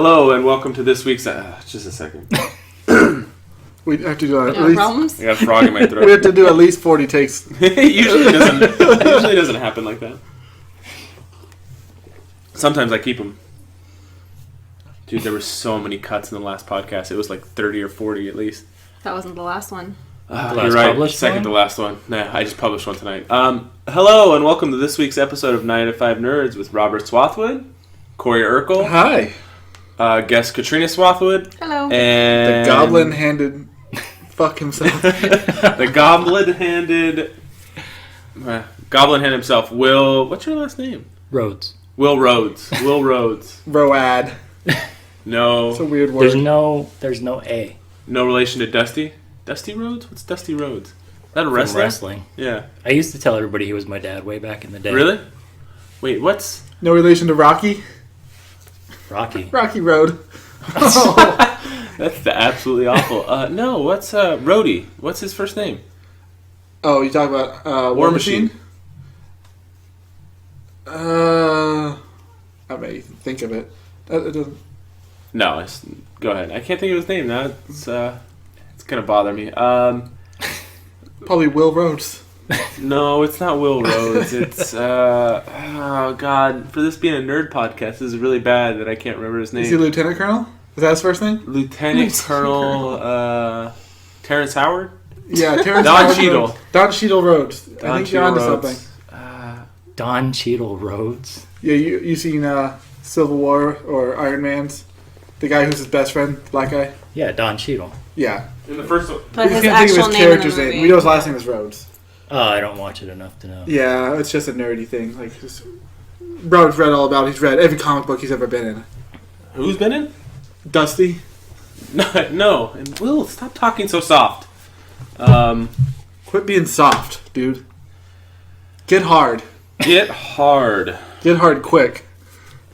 Hello and welcome to this week's... just a second. We have to do at least... I got a frog in my throat. We have to do at least 40 takes. It usually doesn't happen like that. Sometimes I keep them. Dude, there were so many cuts in the last podcast. It was like 30 or 40 at least. That wasn't the last one. You're right. Second to last one. Nah, I just published one tonight. Hello and welcome to this week's episode of 9 to 5 Nerds with Robert Swathwood, Corey Urkel. Hi. Guest Katrina Swathwood. Hello. And the goblin-handed fuck himself. The goblin-handed... Goblin Hand himself. Will... What's your last name? Rhodes. Will Rhodes. Will Rhodes. Road. No. It's a weird word. There's no A. No relation to Dusty? Dusty Rhodes? What's Dusty Rhodes? Is that a wrestler? From wrestling. Yeah. I used to tell everybody he was my dad way back in the day. Really? Wait, what's... No relation to Rocky? Rocky. Rocky Road. That's absolutely awful. No, what's Rhodey? What's his first name? Oh, you talk about War Machine? I may think of it. It doesn't... No, go ahead. I can't think of his name now. It's gonna bother me. Probably Will Rhodes. No, it's not Will Rhodes. It's oh god. For this being a nerd podcast, this is really bad that I can't remember his name. Is he Lieutenant Colonel? Is that his first name? Lieutenant Colonel Terrence Howard? Yeah, Terrence Don Howard. Cheadle. Don Cheadle Rhodes. I think you're onto Rhodes. something. Don Cheadle Rhodes. Yeah, you seen Civil War or Iron Man's? The guy who's his best friend, black guy? Yeah, Don Cheadle. Yeah. In the first one. But We his can't think of actual his name in the character's movie. name. We know his last name is Rhodes. Oh, I don't watch it enough to know. Yeah, it's just a nerdy thing. Like, just, Robert's read all about it. He's read every comic book he's ever been in. Who's been in? Dusty. No. And Will, stop talking so soft. Quit being soft, dude. Get hard. Get hard. Get hard quick.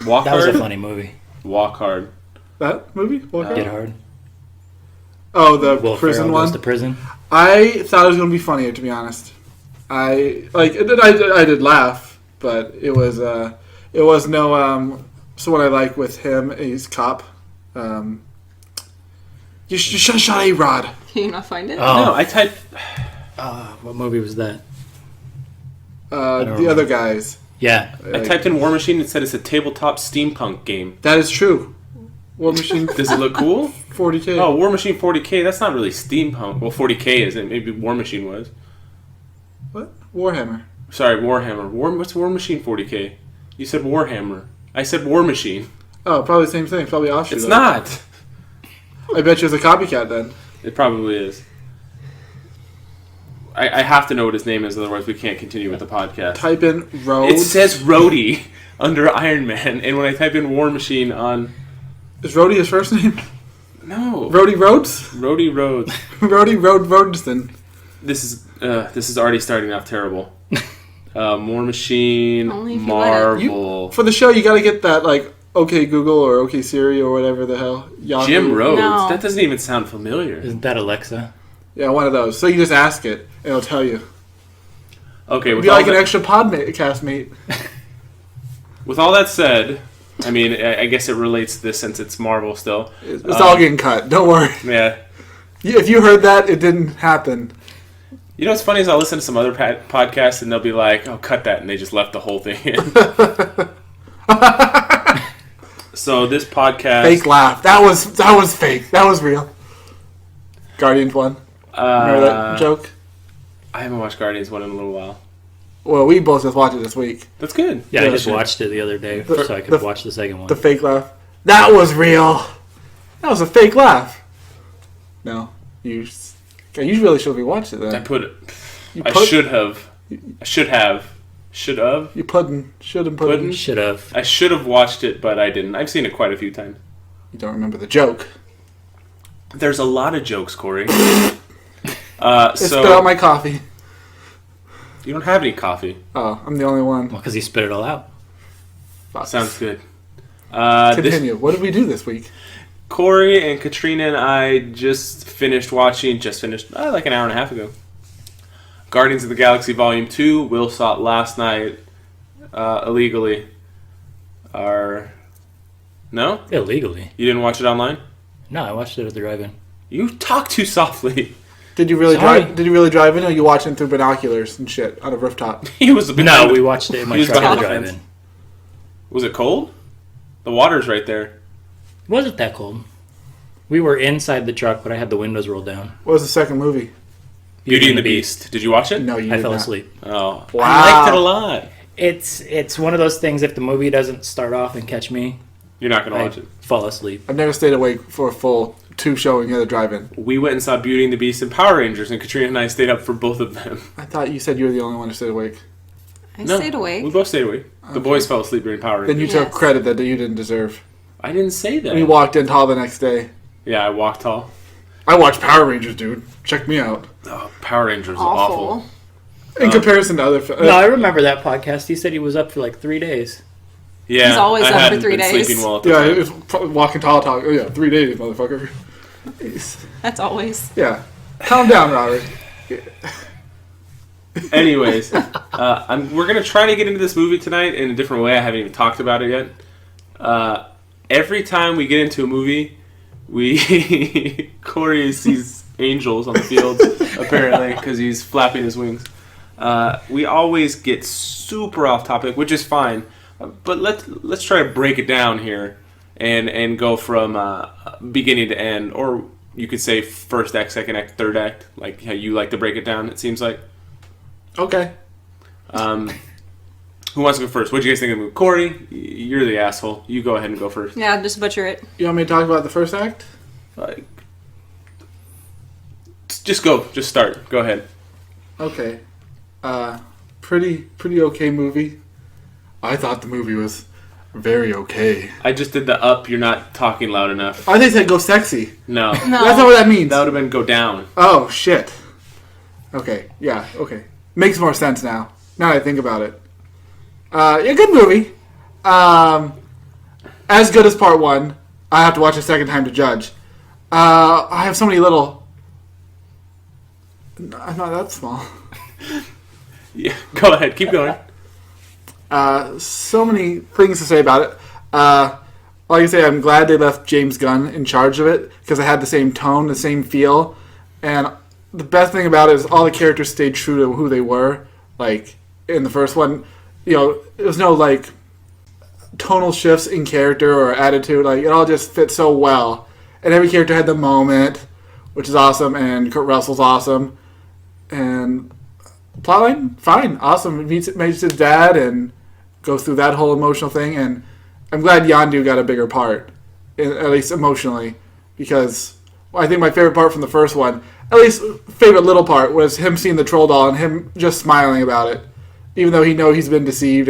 Walk That hard. was a funny movie. Walk hard. That movie? What Get Hard. Oh, the Will prison Ferrell one? goes to prison. I thought it was going to be funnier, to be honest. I did laugh, but it was no someone I like with him. He's cop. You should have shot A-Rod. Can you not find it? Oh. No, I typed... What movie was that? The other guys. Yeah. I typed in War Machine and said it's a tabletop steampunk game. That is true. War Machine. Does it look cool? 40K. Oh, War Machine 40K. That's not really steampunk. Well, 40K isn't. Maybe War Machine was. What? Warhammer. Sorry, Warhammer. What's War Machine 40K? You said Warhammer. I said War Machine. Oh, probably the same thing. Probably offshoot. It's of it. not. I bet you it's a copycat then. It probably is. I have to know what his name is, otherwise we can't continue with the podcast. Type in Rhodes. It says Rhodey under Iron Man, and when I type in War Machine on... Is Rhodey his first name? No. Rhodey Rhodes? Rhodey Rhodes. Rhodey Rhodeston. This is already starting off terrible. War Machine, Only if you let it. Marvel... For the show, you gotta get that, like, OK Google or OK Siri or whatever the hell. Yahoo. Jim Rhodes? No. That doesn't even sound familiar. Isn't that Alexa? Yeah, one of those. So you just ask it, and it'll tell you. Okay, It'll with be all like an that, extra podcast mate. with all that said, I mean, I guess it relates to this since it's Marvel still. It's all getting cut. Don't worry. Yeah. If you heard that, it didn't happen. You know what's funny is I'll listen to some other podcasts and they'll be like, oh, cut that, and they just left the whole thing in. So this podcast... Fake laugh. That was fake. That was real. Guardians 1. Remember that joke? I haven't watched Guardians 1 in a little while. Well, we both just watched it this week. That's good. Yeah, Yeah, I just sure. watched it the other day The- so I could the- watch the second one. The fake laugh. That was real. That was a fake laugh. No. You really should have watched it then. I should have. Should have. You puddin'. Shouldn't puddin'. Should have. I should have watched it, but I didn't. I've seen it quite a few times. You don't remember the joke. There's a lot of jokes, Corey. It spit So out my coffee. you don't have any coffee. Oh, I'm the only one. Well, because he spit it all out. Fuck. Sounds good. Continue. What did we do this week? Corey and Katrina and I just finished like an hour and a half ago. Guardians of the Galaxy Volume 2. Will saw it last night illegally. Our No? Illegally. You didn't watch it online? No, I watched it at the drive-in. You talk too softly. Did you really Sorry. drive? Did you really drive in, or you watching through binoculars and shit on a rooftop? He was a bit. No, we watched it in my He was truck at behind the the drive-in. Was it cold? The water's right there. It wasn't that cold. We were inside the truck, but I had the windows rolled down. What was the second movie? Beauty and the Beast. Did you watch it? No, you I did fell not. asleep. Oh, Wow. I liked it a lot. It's one of those things, if the movie doesn't start off and catch me, You're not gonna I watch it. fall asleep. I've never stayed awake for a full 2 showing at a drive-in. We went and saw Beauty and the Beast and Power Rangers, and Katrina and I stayed up for both of them. I thought you said you were the only one who stayed awake. I stayed awake. We both stayed awake. The boys fell asleep during Power Then Rangers. you took Yes. credit that you didn't deserve. I didn't say that. We walked in tall the next day. Yeah, I walked tall. I watched Power Rangers, dude. Check me out. Oh, Power Rangers was awful. Awful. In comparison to other films. No, I remember that podcast. He said he was up for like 3 days. Yeah, He's always I up for hadn't 3 been days. sleeping well at the Yeah, time. it was probably walking tall talk. Oh yeah, 3 days, motherfucker. That's always. Yeah. Calm down, Robert. Anyways, we're going to try to get into this movie tonight in a different way. I haven't even talked about it yet. Every time we get into a movie, Corey sees angels on the field, apparently, because he's flapping his wings. We always get super off topic, which is fine. But let's try to break it down here and go from beginning to end, or you could say first act, second act, third act, like how you like to break it down, it seems like. Okay. Who wants to go first? What do you guys think of the movie? Corey, you're the asshole. You go ahead and go first. Yeah, just butcher it. You want me to talk about the first act? Like, just go. Just start. Go ahead. Okay. Pretty okay movie. I thought the movie was very okay. I just did the up. You're not talking loud enough. I think they go sexy. No. No. That's not what that means. That would have been go down. Oh, shit. Okay, yeah, okay. Makes more sense now. Now that I think about it. Yeah, good movie. As good as part one. I have to watch a second time to judge. I have so many little... I'm not that small. Yeah. Go ahead. Keep going. So many things to say about it. Like I say, I'm glad they left James Gunn in charge of it because it had the same tone, the same feel, and the best thing about it is all the characters stayed true to who they were. Like in the first one, there was no like tonal shifts in character or attitude. Like it all just fit so well, and every character had the moment, which is awesome. And Kurt Russell's awesome, and plotline fine, awesome. Meets his dad and goes through that whole emotional thing. And I'm glad Yondu got a bigger part, at least emotionally, because I think my favorite part from the first one, at least favorite little part, was him seeing the troll doll and him just smiling about it, even though he's been deceived.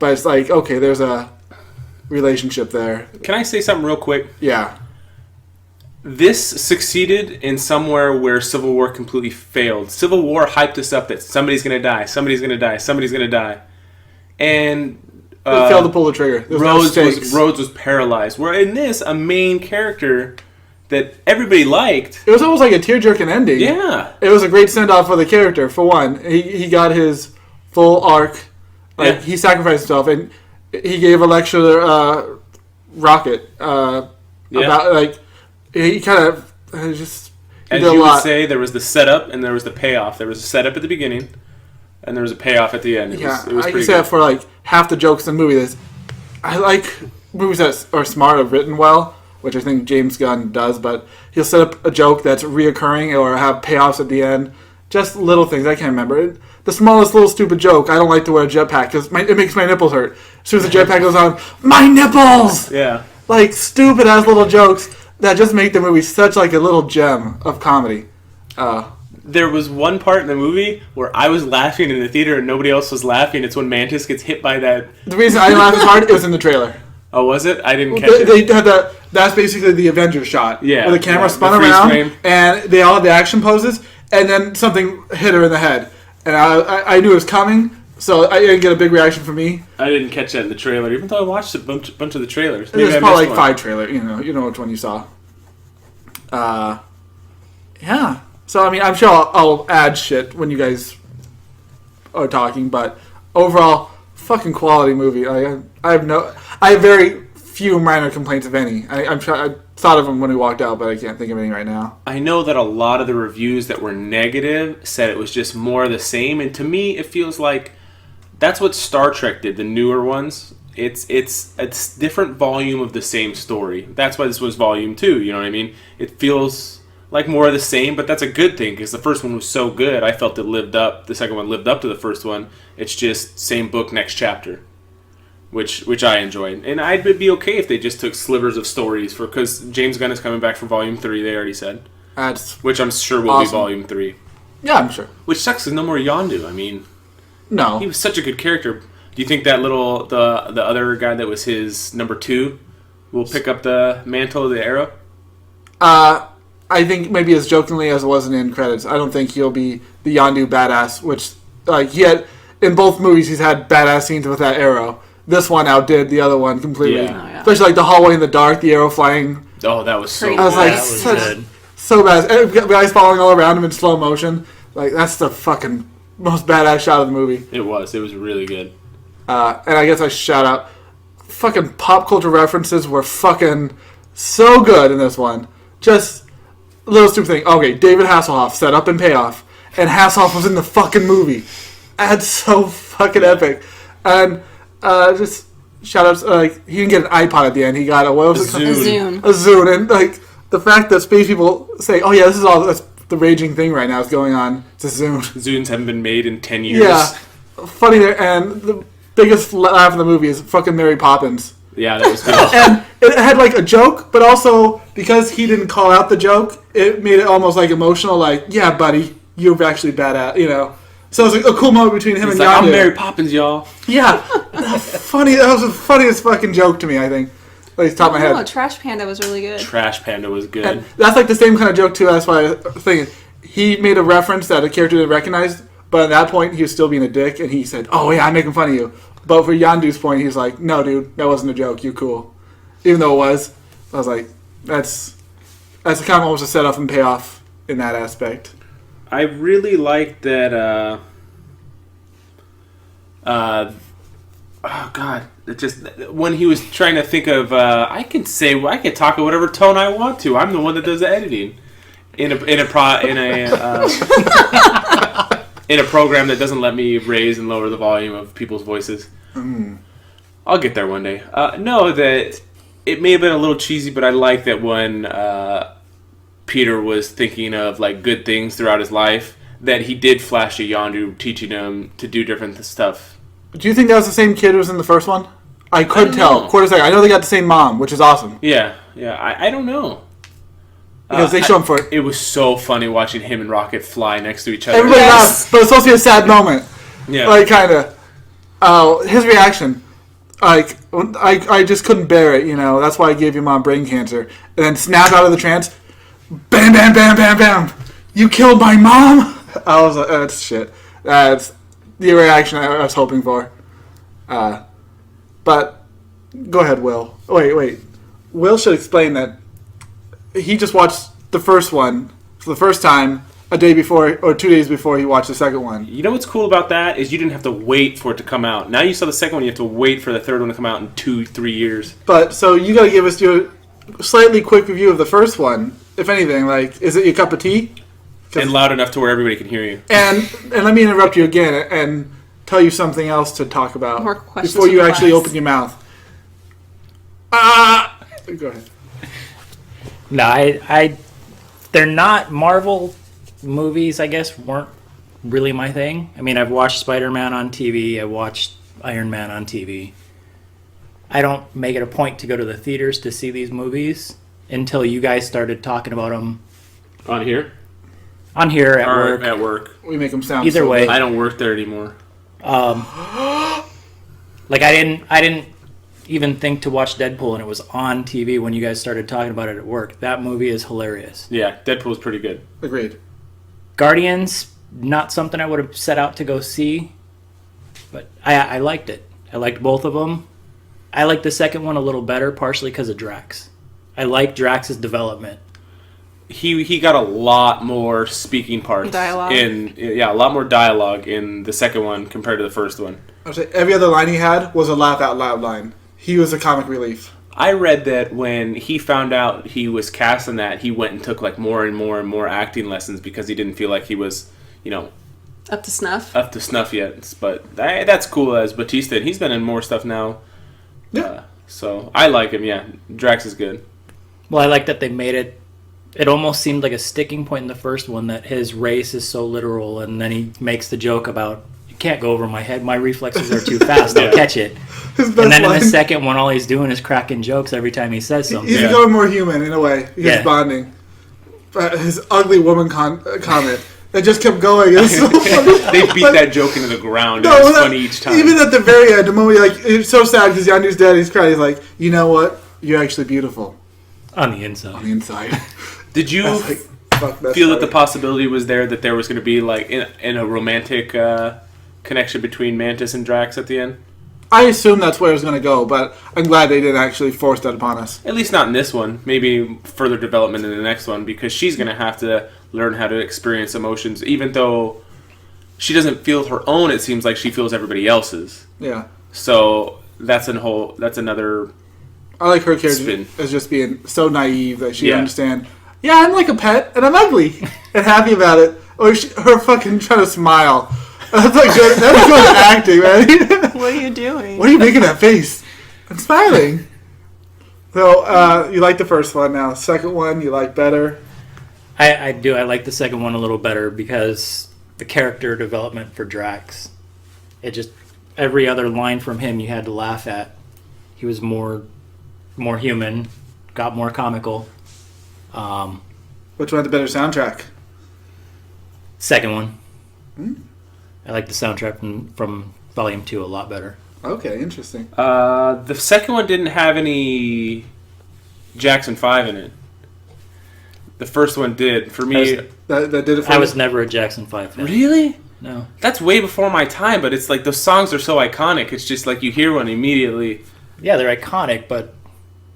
But it's like, okay, there's a relationship there. Can I say something real quick? Yeah. This succeeded in somewhere where Civil War completely failed. Civil War hyped us up that somebody's going to die, somebody's going to die, somebody's going to die. And It failed to pull the trigger. There's no stakes. Rhodes was paralyzed. Where in this, a main character that everybody liked. It was almost like a tear-jerking ending. Yeah. It was a great send-off for the character, for one. He got his full arc. Like, Yeah. he sacrificed himself, and he gave a lecture to Rocket about, like, he kind of just... He As did a you would lot. say, there was the setup and there was the payoff. There was a setup at the beginning, and there was a payoff at the end. It was I pretty can say good. that for, like, half the jokes in the movie. I like movies that are smart or written well, which I think James Gunn does, but he'll set up a joke that's reoccurring or have payoffs at the end. Just little things. I can't remember. The smallest little stupid joke, I don't like to wear a jetpack because it makes my nipples hurt. As soon as the jetpack goes on, my nipples! Yeah. Like, stupid-ass little jokes that just make the movie such, like, a little gem of comedy. There was one part in the movie where I was laughing in the theater and nobody else was laughing. It's when Mantis gets hit by that. The reason I didn't laugh as hard, it was in the trailer. Oh, was it? I didn't catch They it. had that's basically the Avengers shot. Yeah, Where the camera yeah, spun the freeze around, frame. and they all had the action poses, and then something hit her in the head. And I knew it was coming, so I didn't get a big reaction from me. I didn't catch that in the trailer, even though I watched a bunch of the trailers. There's I probably missed like one. 5 trailers, you know which one you saw. Yeah. So, I mean, I'm sure I'll add shit when you guys are talking, but overall, fucking quality movie. I have very few minor complaints, if any. I'm sure I thought of them when we walked out, but I can't think of any right now. I know that a lot of the reviews that were negative said it was just more of the same, and to me, it feels like that's what Star Trek did. The newer ones, it's different volume of the same story. That's why this was volume 2. You know what I mean? It feels like more of the same, but that's a good thing because the first one was so good. I felt it lived up. The second one lived up to the first one. It's just same book, next chapter, which I enjoyed. And I'd be okay if they just took slivers of stories because James Gunn is coming back for volume 3. They already said, which I'm sure will awesome. be volume 3. Yeah, I'm sure. Which sucks because no more Yondu. I mean, no, he was such a good character. Do you think that the other guy that was his number 2 will pick up the mantle of the arrow? I think maybe as jokingly as it was in the end credits. I don't think he'll be the Yondu badass, which he had in both movies. He's had badass scenes with that arrow. This one outdid the other one completely. Yeah. Oh, yeah. Especially like the hallway in the dark, the arrow flying. Oh, that was so Crazy. good. I was like, That was good. so bad. And guys falling all around him in slow motion. Like that's the fucking most badass shot of the movie. It was really good. And I guess I shout out, fucking pop culture references were fucking so good in this one. Just a little stupid thing. Okay, David Hasselhoff, set up and payoff. And Hasselhoff was in the fucking movie. That's so fucking epic. And just shout outs, he didn't get an iPod at the end. He got what was it called? A Zune. A Zune. And like the fact that space people say, oh yeah, this is all that's the raging thing right now is going on. It's a Zune. Zunes haven't been made in 10 years. Yeah. Funny there. And the biggest laugh in the movie is fucking Mary Poppins. Yeah, that was good. And it had like a joke, but also because he didn't call out the joke, it made it almost like emotional. Like, yeah, buddy, you're actually bad at, So it was a cool moment between him He's and like, Yondu. I'm Mary Poppins, y'all. Yeah, funny. That was the funniest fucking joke to me. I think, like top of my Oh, head. Trash Panda was really good. Trash Panda was good. And that's like the same kind of joke too. That's why I was thinking he made a reference that a character didn't recognize, but at that point he was still being a dick, and he said, "Oh yeah, I'm making fun of you." But for Yondu's point, he's like, "No, dude, that wasn't a joke. You're cool," even though it was. I was like, "That's kind of almost a setup and payoff in that aspect." I really liked that. Oh God! It just when he was trying to think of, I can talk in whatever tone I want to. I'm the one that does the editing in a program that doesn't let me raise and lower the volume of people's voices. I'll get there one day. No, that it may have been a little cheesy, but I like that when Peter was thinking of like good things throughout his life, that he did flash to Yondu, teaching him to do different stuff. Do you think that was the same kid who was in the first one? I couldn't tell. know. Quarter second. I know they got the same mom, which is awesome Yeah. I don't know. because they show him for it. It was so funny watching him and Rocket fly next to each other. Everybody laughed, but it's supposed to be a sad moment. Yeah. Like, kind of. His reaction, like, I just couldn't bear it, That's why I gave your mom brain cancer. And then snap out of the trance. Bam, bam, bam, bam, bam. You killed my mom? I was like, that's shit. That's the reaction I was hoping for. But, go ahead, Will. Wait. Will should explain that he just watched the first one for the first time a day before or 2 days before he watched the second one. You know what's cool about that is you didn't have to wait for it to come out. Now you saw the second one, you have to wait for the third one to come out in 2-3 years. But, so you gotta give us your slightly quick review of the first one. If anything, like, is it your cup of tea? And loud enough to where everybody can hear you. And let me interrupt you again and tell you something else to talk about More questions before you from the actually class. open your mouth. Go ahead. No, they're not Marvel movies. I guess weren't really my thing. I mean, I've watched Spider-Man on TV. I watched Iron Man on TV. I don't make it a point to go to the theaters to see these movies until you guys started talking about them On here? on here at Or work. at work. We make them sound Either so way. good. I don't work there anymore. Like I didn't even think to watch Deadpool, and it was on TV when you guys started talking about it at work. That movie is hilarious. Yeah, Deadpool's pretty good. Agreed. Guardians, not something I would have set out to go see, but I liked it. I liked both of them. I liked the second one a little better, partially because of Drax. I like Drax's development. He got a lot more speaking parts. Dialogue. A lot more dialogue in the second one compared to the first one. I would say every other line he had was a laugh out loud line. He was a comic relief. I read that when he found out he was cast in that, he went and took like more and more and more acting lessons because he didn't feel like he was, Up to snuff. up to snuff yet. But that's cool as Batista. And he's been in more stuff now. Yeah. So I like him. Yeah, Drax is good. Well, I like that they made it. It almost seemed like a sticking point in the first one that his race is so literal, and then he makes the joke about, you can't go over my head. My reflexes are too fast. I'll catch it. His best And then in line, the second one, all he's doing is cracking jokes every time he says something. he's becoming more human in a way. He's Yeah. bonding. But his ugly woman comment, it just kept going. It was so funny. They beat that joke into the ground. No, It was that- funny each time. Even at the very end, the moment, like, it's so sad because Yandu's dead. He's crying. He's like, you know what? You're actually beautiful On the on inside. the inside. Did you I was like, fuck, that's feel that the funny. possibility was there that there was going to be like in a romantic connection between Mantis and Drax at the end? I assume that's where it was going to go, but I'm glad they didn't actually force that upon us. At least not in this one. Maybe further development in the next one, because she's going to have to learn how to experience emotions, even though she doesn't feel her own. It seems like she feels everybody else's. Yeah. So that's another. I like her character Spin. as just being so naive that she Yeah. understand. Yeah, I'm like a pet, and I'm ugly, and happy about it. Or her fucking trying to smile. That's like good. That's good acting, man. What are you doing? What are you making that face? I'm smiling. So you like the first one now. Second one you like better. I do. I like the second one a little better because the character development for Drax. It just, every other line from him you had to laugh at. He was more human, got more comical. Which one had the better soundtrack? Second one. I like the soundtrack from Volume 2 a lot better. Okay, interesting. The second one didn't have any Jackson 5 in it. The first one did. For me, That did it for I you? was never a Jackson 5 fan. really? No. That's way before my time, but it's like those songs are so iconic. It's just like you hear one immediately. Yeah, they're iconic, but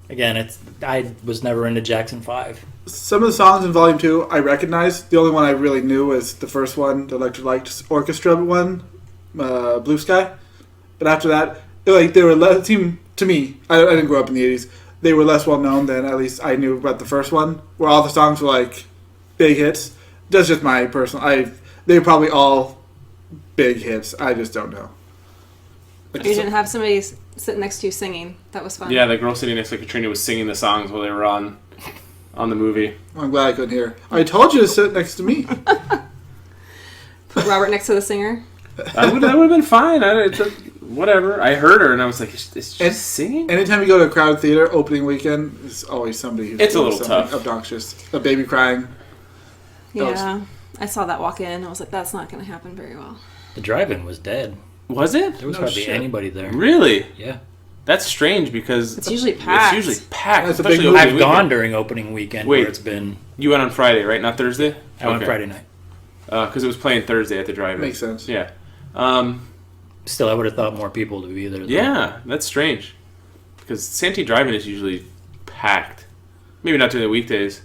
again, I was never into Jackson 5. Some of the songs in Volume 2 I recognized. The only one I really knew was the first one, the Electric Light Orchestra one, Blue Sky. But after that, they were less, to me, I didn't grow up in the 80s, they were less well known than at least I knew about the first one, where all the songs were like big hits. That's just my personal, they were probably all big hits. I just don't know. Like, You didn't have somebody sitting next to you singing. That was fun. Yeah, the girl sitting next to Katrina was singing the songs while they were on the movie. I'm glad I couldn't hear. I told you to sit next to me. Put Robert next to the singer. That would have been fine. Whatever. I heard her and I was like, is she And- singing? Anytime you go to a crowded theater opening weekend, there's always somebody who's It's a doing little something tough. obnoxious. A baby crying. That was- Yeah. I saw that walk in. I was like, that's not going to happen very well. The drive-in was dead. Was it? There was No hardly shit. anybody there. Really? Yeah. That's strange because It's usually packed. It's usually packed. That's a especially big opening I've weekend. gone during opening weekend Wait. where it's been... You went on Friday, right? Not Thursday? I went Friday night. Because it was playing Thursday at the drive-in. Makes sense. Yeah. Still, I would have thought more people to be there. though. Yeah, that's strange. Because Santee Drive-In is usually packed. Maybe not during the weekdays.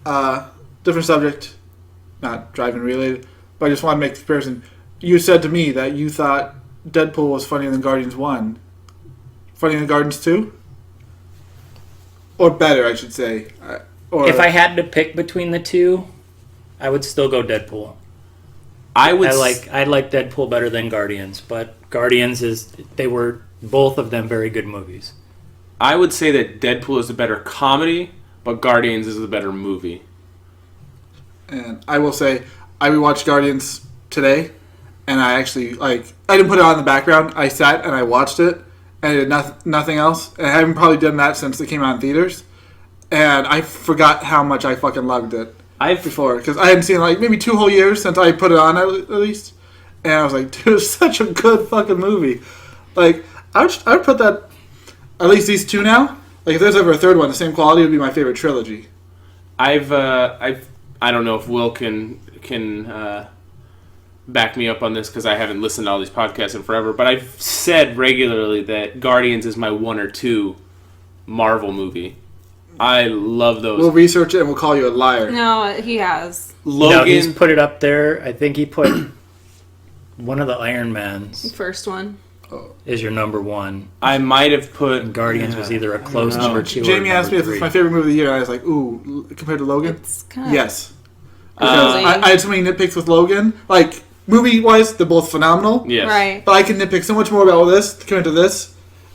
Different subject, not driving related, but I just want to make the comparison. You said to me that you thought Deadpool was funnier than Guardians 1. Funnier than Guardians 2? Or better, I should say. Or If I had to pick between the two, I would still go Deadpool. I would. I like Deadpool better than Guardians, but Guardians they were both of them very good movies. I would say that Deadpool is a better comedy, but Guardians is a better movie. And I will say, I rewatched Guardians today, and I actually, I didn't put it on in the background. I sat and I watched it, and I did nothing else. And I haven't probably done that since it came out in theaters. And I forgot how much I fucking loved it before. Because I hadn't seen it maybe 2 whole years since I put it on at least. And I was like, dude, it's such a good fucking movie. I would put that, at least these 2 now. If there's ever a third one, the same quality would be my favorite trilogy. I don't know if Will can back me up on this because I haven't listened to all these podcasts in forever, but I've said regularly that Guardians is my 1 or 2 Marvel movie. I love those. We'll research it and we'll call you a liar. No, he has. No, he's Logan, put it up there. I think he put one of the Iron Mans. First one. is your number one. I might have put And Guardians was either a close know. number two. Jamie or asked me if number it's my three. favorite movie of the year, and I was like, ooh, compared to Logan? It's kind of Yes. Uh, I had so many nitpicks with Logan. Like, movie-wise, they're both phenomenal. yes. right. But I can nitpick so much more about this compared to this.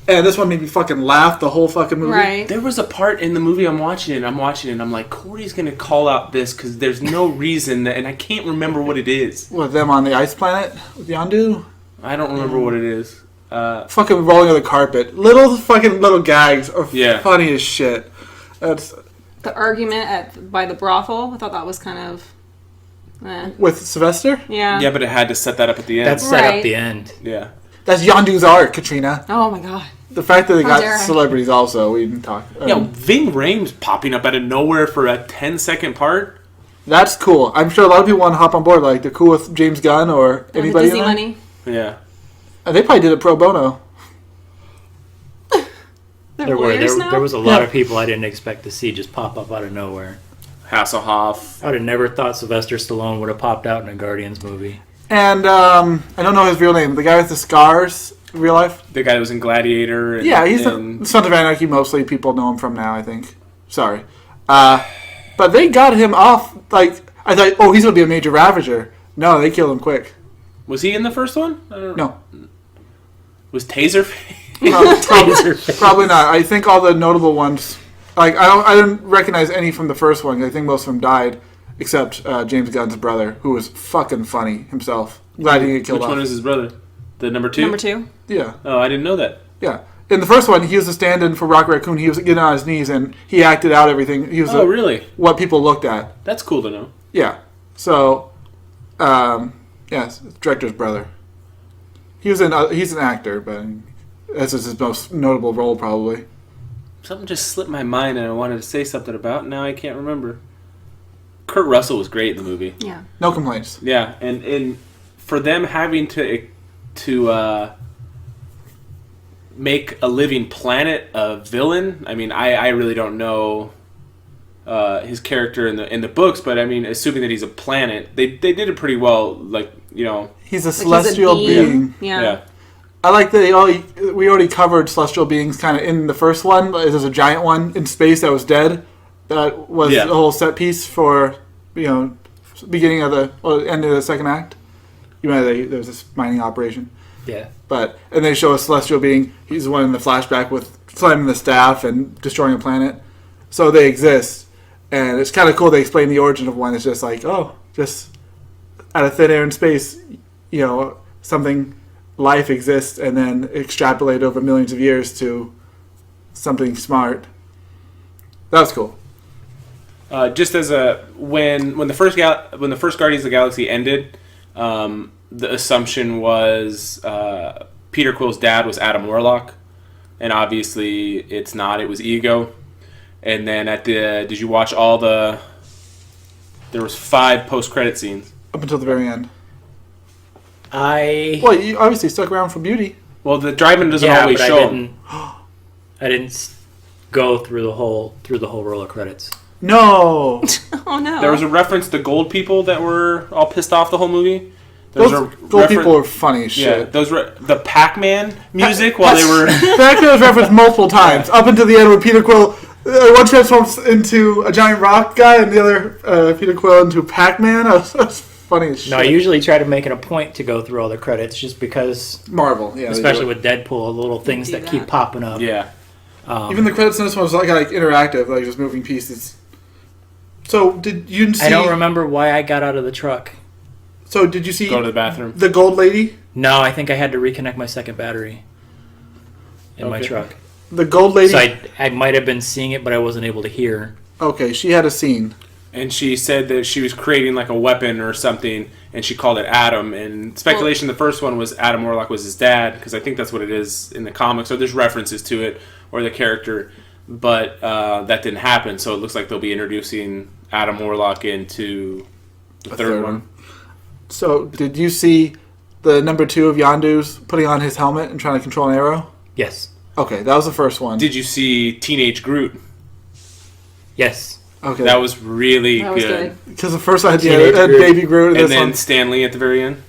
And this one made me fucking laugh the whole fucking movie. Right. There was a part in the movie I'm watching, and I'm like, Corey's gonna call out this because there's no reason, and I can't remember what it is. With them on the ice planet with Yondu. I don't remember what it is. Fucking rolling on the carpet. Little gags are Yeah. funny as shit. That's The argument by the brothel, I thought that was kind of... with Sylvester. Yeah. Yeah, but it had to set that up at the end. That set Right. up the end. yeah. That's Yondu's art, Katrina. Oh, my God. The fact that they How got dare I. celebrities also, we didn't talk. Yeah, Ving Rhames popping up out of nowhere for a 10-second part. That's cool. I'm sure a lot of people want to hop on board. Like, they're cool with James Gunn or And the anybody. Disney in there. money. Yeah. And they probably did it pro bono. They're There lawyers now? was a lot Yeah. of people I didn't expect to see just pop up out of nowhere. Hasselhoff. I would have never thought Sylvester Stallone would have popped out in a Guardians movie. And I don't know his real name. The guy with the scars, in real life. The guy that was in Gladiator. And, Yeah, he's and the Sons of Anarchy. Mostly people know him from now, I think. Sorry. But they got him off. Like, I thought, oh, he's going to be a major Ravager. No, they killed him quick. was he in the first one? I don't No. Was Taser? Probably not. I think all the notable ones, like I didn't recognize any from the first one. I think most of them died, except James Gunn's brother, who was fucking funny himself. Glad he didn't get killed Which off. one is his brother? The number 2? Number 2. Yeah, Oh, I didn't know that. yeah. In the first one, he was a stand-in for Rock Raccoon. He was getting on his knees and he acted out everything. He was Oh, really? what people looked at. That's cool to know. Yeah. So, yes, director's brother. He's an actor, but this is his most notable role probably. Something just slipped my mind and I wanted to say something about. Now I can't remember. Kurt Russell was great in the movie. Yeah. No complaints. Yeah, and for them having to make a living planet a villain, I mean, I really don't know his character in the books, but I mean, assuming that he's a planet, they did it pretty well. Like, you know, He's a Like, he's a celestial being. Yeah. yeah. I like that we already covered celestial beings kind of in the first one. There's a giant one in space that was dead. That was Yeah. the whole set piece for, beginning of end of the second act. There was this mining operation. Yeah. And they show a celestial being. He's the one in the flashback with slamming the staff and destroying a planet. So they exist. And it's kind of cool they explain the origin of one. It's just like, just out of thin air in space, something, life exists, and then extrapolate over millions of years to something smart. That was cool. Just as when the first Guardians of the Galaxy ended, the assumption was Peter Quill's dad was Adam Warlock, and obviously it's not. It was Ego. And then did you watch all the? There was 5 post-credit scenes. Up until the very end. Well, You obviously stuck around for beauty. Well, the drive-in doesn't yeah, always but show 'em. I didn't go through the whole roll of credits. No! Oh, no. There was a reference to gold people that were all pissed off the whole movie. There was Those a gold refer- people are funny as Yeah, shit. those were the Pac-Man music while they were. Pac-Man was referenced multiple times, up until the end where Peter Quill, one transforms into a giant rock guy and the other, Peter Quill, into Pac-Man. That's funny as shit. No, I usually try to make it a point to go through all the credits just because, Marvel, yeah. especially with Deadpool, the little things Do that that. keep popping up. Yeah. Even the credits in this one was like interactive, like just moving pieces. So did you see? I don't remember why I got out of the truck. So did you see Go to the bathroom. the gold lady? No, I think I had to reconnect my second battery in my Okay. truck. The gold lady. So I might have been seeing it, but I wasn't able to hear. Okay, she had a scene. And she said that she was creating like a weapon or something, and she called it Adam. And speculation, the first one was Adam Warlock was his dad, because I think that's what it is in the comics, or there's references to it, or the character. But that didn't happen, so it looks like they'll be introducing Adam Warlock into the third one. So did you see the number 2 of Yondu's putting on his helmet and trying to control an arrow? Yes. Okay, that was the first one. Did you see Teenage Groot? Yes. Okay, That was really That was good. because the first one had Teenage had Groot. Baby Groot, And this then one. Stan Lee at the very end.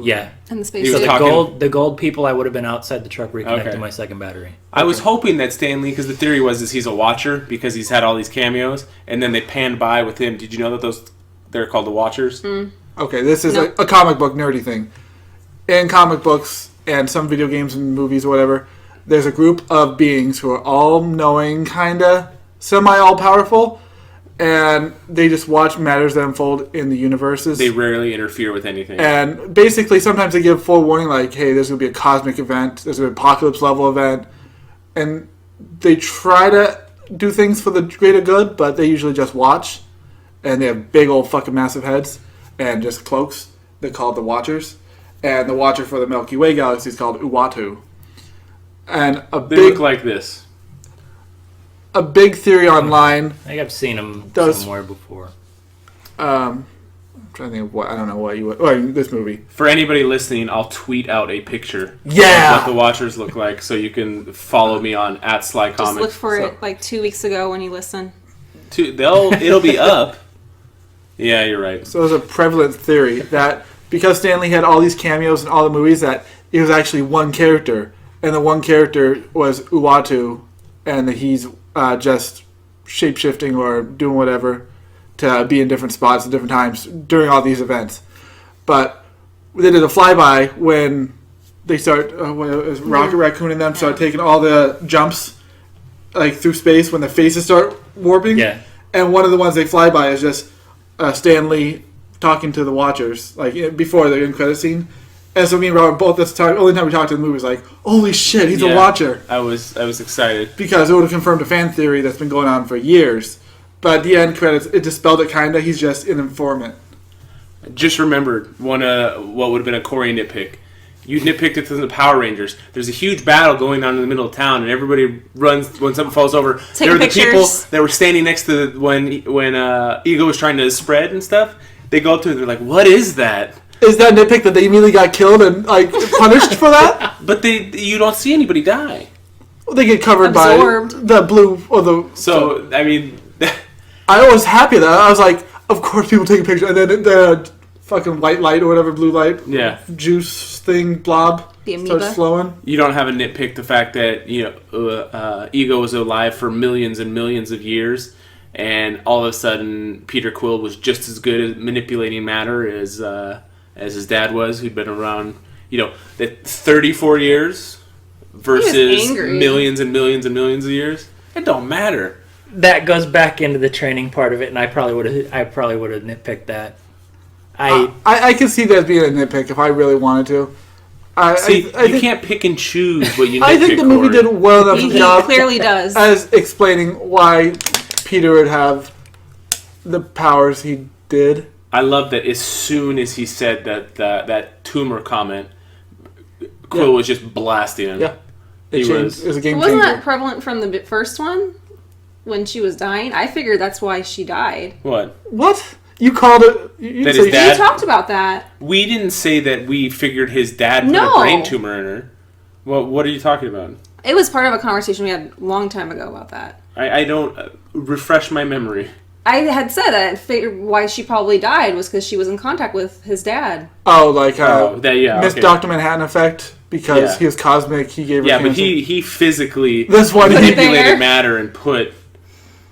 Yeah. And the He space was So suit. talking- the gold people, I would have been outside the truck reconnecting Okay. my second battery. I was hoping that Stan Lee, because the theory was is he's a watcher because he's had all these cameos, and then they panned by with him. Did you know that they're called the Watchers? Okay, this is Nope. a comic book nerdy thing. In comic books and some video games and movies or whatever, there's a group of beings who are all-knowing, kind of semi-all-powerful, and they just watch matters that unfold in the universes. They rarely interfere with anything. And basically, sometimes they give full warning, like, hey, there's going to be a cosmic event, there's an apocalypse-level event, and they try to do things for the greater good, but they usually just watch, and they have big old fucking massive heads, and just cloaks. They're called the Watchers. And the Watcher for the Milky Way galaxy is called Uatu. And They look like this. a big theory online. I think I've seen them Does- somewhere before. I'm trying to think of what, I don't know what you would. Oh, this movie. For anybody listening, I'll tweet out a picture Yeah! of what the Watchers look like, so you can follow me on @SlyComics. Just look for So- it like 2 weeks ago when you listen. It'll be up. Yeah, you're right. So there's a prevalent theory that because Stanley had all these cameos in all the movies, that it was actually one character, and the one character was Uatu, and that he's just shape-shifting or doing whatever to be in different spots at different times during all these events. But they did a flyby when they start, Rocket Raccoon and them start taking all the jumps like through space when the faces start warping. Yeah. And one of the ones they fly by is just Stan Lee talking to the Watchers, like before the end credit scene. And so me and Robert both, that's the only time we talked to the movie was like, holy shit, he's a Yeah. Watcher. I was excited. Because it would have confirmed a fan theory that's been going on for years. But the end credits, it dispelled it kinda. He's just an informant. Just remembered what would have been a Corey nitpick. You nitpicked it to the Power Rangers. There's a huge battle going on in the middle of town, and everybody runs when something falls over. Take There were the people pictures. that were standing next to when Ego was trying to spread and stuff. They go up to it. They're like, "What is that?" Is that nitpick that they immediately got killed and like punished for that? But you don't see anybody die. They get covered Absorbed. by the blue or the. So I mean, I was happy that I was like, of course people take a picture, and then the fucking white light or whatever, blue light, yeah. juice thing, blob The amoeba. starts flowing. You don't have a nitpick the fact that Ego was alive for millions and millions of years, and all of a sudden Peter Quill was just as good at manipulating matter as his dad was, who'd been around, that 34 years versus angry. millions and millions and millions of years. It don't matter. That goes back into the training part of it, and I probably would have nitpicked that. I can see that being a nitpick if I really wanted to. See, I you think, can't pick and choose what you nitpick. I think the movie Corey. did well enough He job clearly does. as explaining why Peter would have the powers he did. I love that as soon as he said that tumor comment, Quill was just blasting him. Yeah. He It was. was a game Wasn't changer. that prevalent from the first one when she was dying? I figured that's why she died. What? What? You called it... You That said- his dad- We talked about that. We didn't say that we figured his dad put No. a brain tumor in her. Well, what are you talking about? It was part of a conversation we had a long time ago about that. I don't refresh my memory. I had said that I figured why she probably died was because she was in contact with his dad. Oh, like Yeah, Miss okay. Dr. Manhattan effect because Yeah. he was cosmic. He gave her Yeah, but cancer. he physically This one, Put it there. manipulated matter and put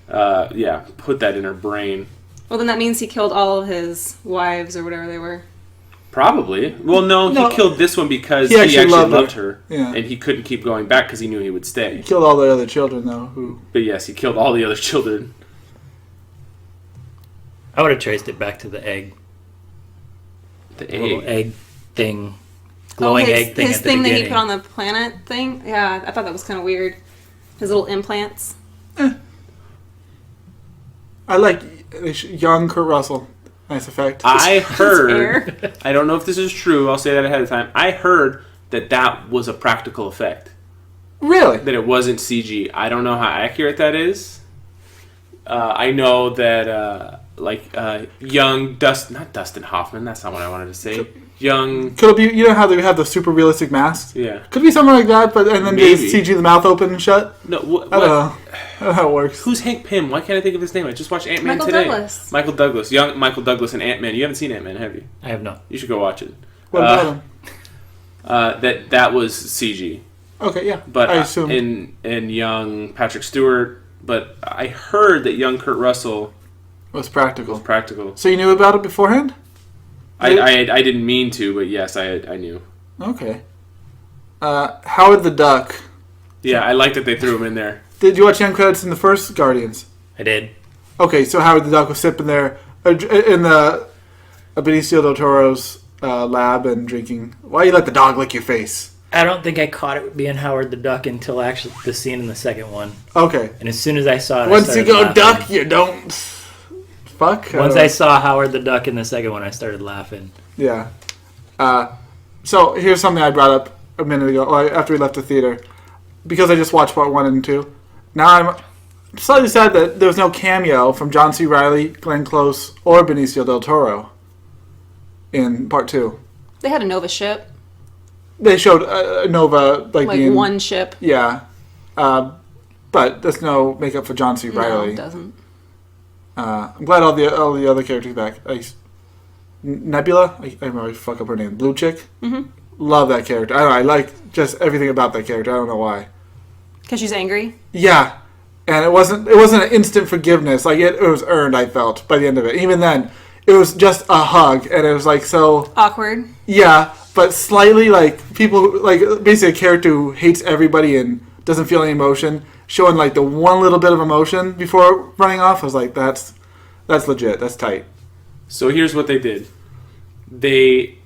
that in her brain. Well, then that means he killed all of his wives or whatever they were. Probably. Well, no, No. he killed this one because He he actually actually loved loved her. her, Yeah. and he couldn't keep going back because he knew he would He stay. killed all the other children, though. Who? But yes, he killed all the other children. I would have traced it back to the egg, The little egg. egg thing, glowing his, egg thing his at the thing that beginning. he put on the planet thing. Yeah, I thought that was kind of weird. His little implants. I like young Kurt Russell. Nice effect. I heard. hair. I don't know if this is true. I'll say that ahead of time. I heard that was a practical effect. Really? That it wasn't CG. I don't know how accurate that is. I know that young not Dustin Hoffman. That's not what I wanted to say. Young. Could it be? You know how they have the super realistic masks? Yeah. Could it be something like that, but and then Maybe. they CG the mouth open and shut. No. What? I don't know. I don't know how it works. Who's Hank Pym? Why can't I think of his name? I just watched Ant Man Michael today. Douglas. Michael Douglas. Young Michael Douglas and Ant Man. You haven't seen Ant Man, have you? I have not. You should go watch it. What about him? That was CG. Okay, yeah. But I assume. in young Patrick Stewart, but I heard that young Kurt Russell Was practical. was practical. So you knew about it beforehand? I didn't mean to, but yes, I knew. Okay. Howard the Duck. Yeah, I like that they threw him in there. Did you watch the end credits in the first Guardians? I did. Okay, so Howard the Duck was sipping there in the Benicio del Toro's lab and drinking. Why you let the dog lick your face? I don't think I caught it being Howard the Duck until actually the scene in the second one. Okay. And as soon as I saw it, Once I you started go laughing. duck, you don't. Fuck. Once I saw Howard the Duck in the second one, I started laughing. Yeah. So here's something I brought up a minute ago, after we left the theater, because I just watched part 1 and 2. Now I'm slightly sad that there was no cameo from John C. Reilly, Glenn Close, or Benicio del Toro in part 2. They had a Nova ship, They showed Nova like being one ship. Yeah, but that's no makeup for John C. No, Reilly. it doesn't. I'm glad all the other characters back. Nebula, I remember I fuck up her name. Blue chick. Mm-hmm. Love that character. I don't know. I like just everything about that character. I don't know why. Because she's angry. Yeah, and it wasn't an instant forgiveness. Like it was earned. I felt by the end of it. Even then, it was just a hug, and it was like so Awkward. Yeah, but slightly like people like basically a character who hates everybody and doesn't feel any emotion, showing like the one little bit of emotion before running off. I was like, that's legit. That's tight. So here's what they did. They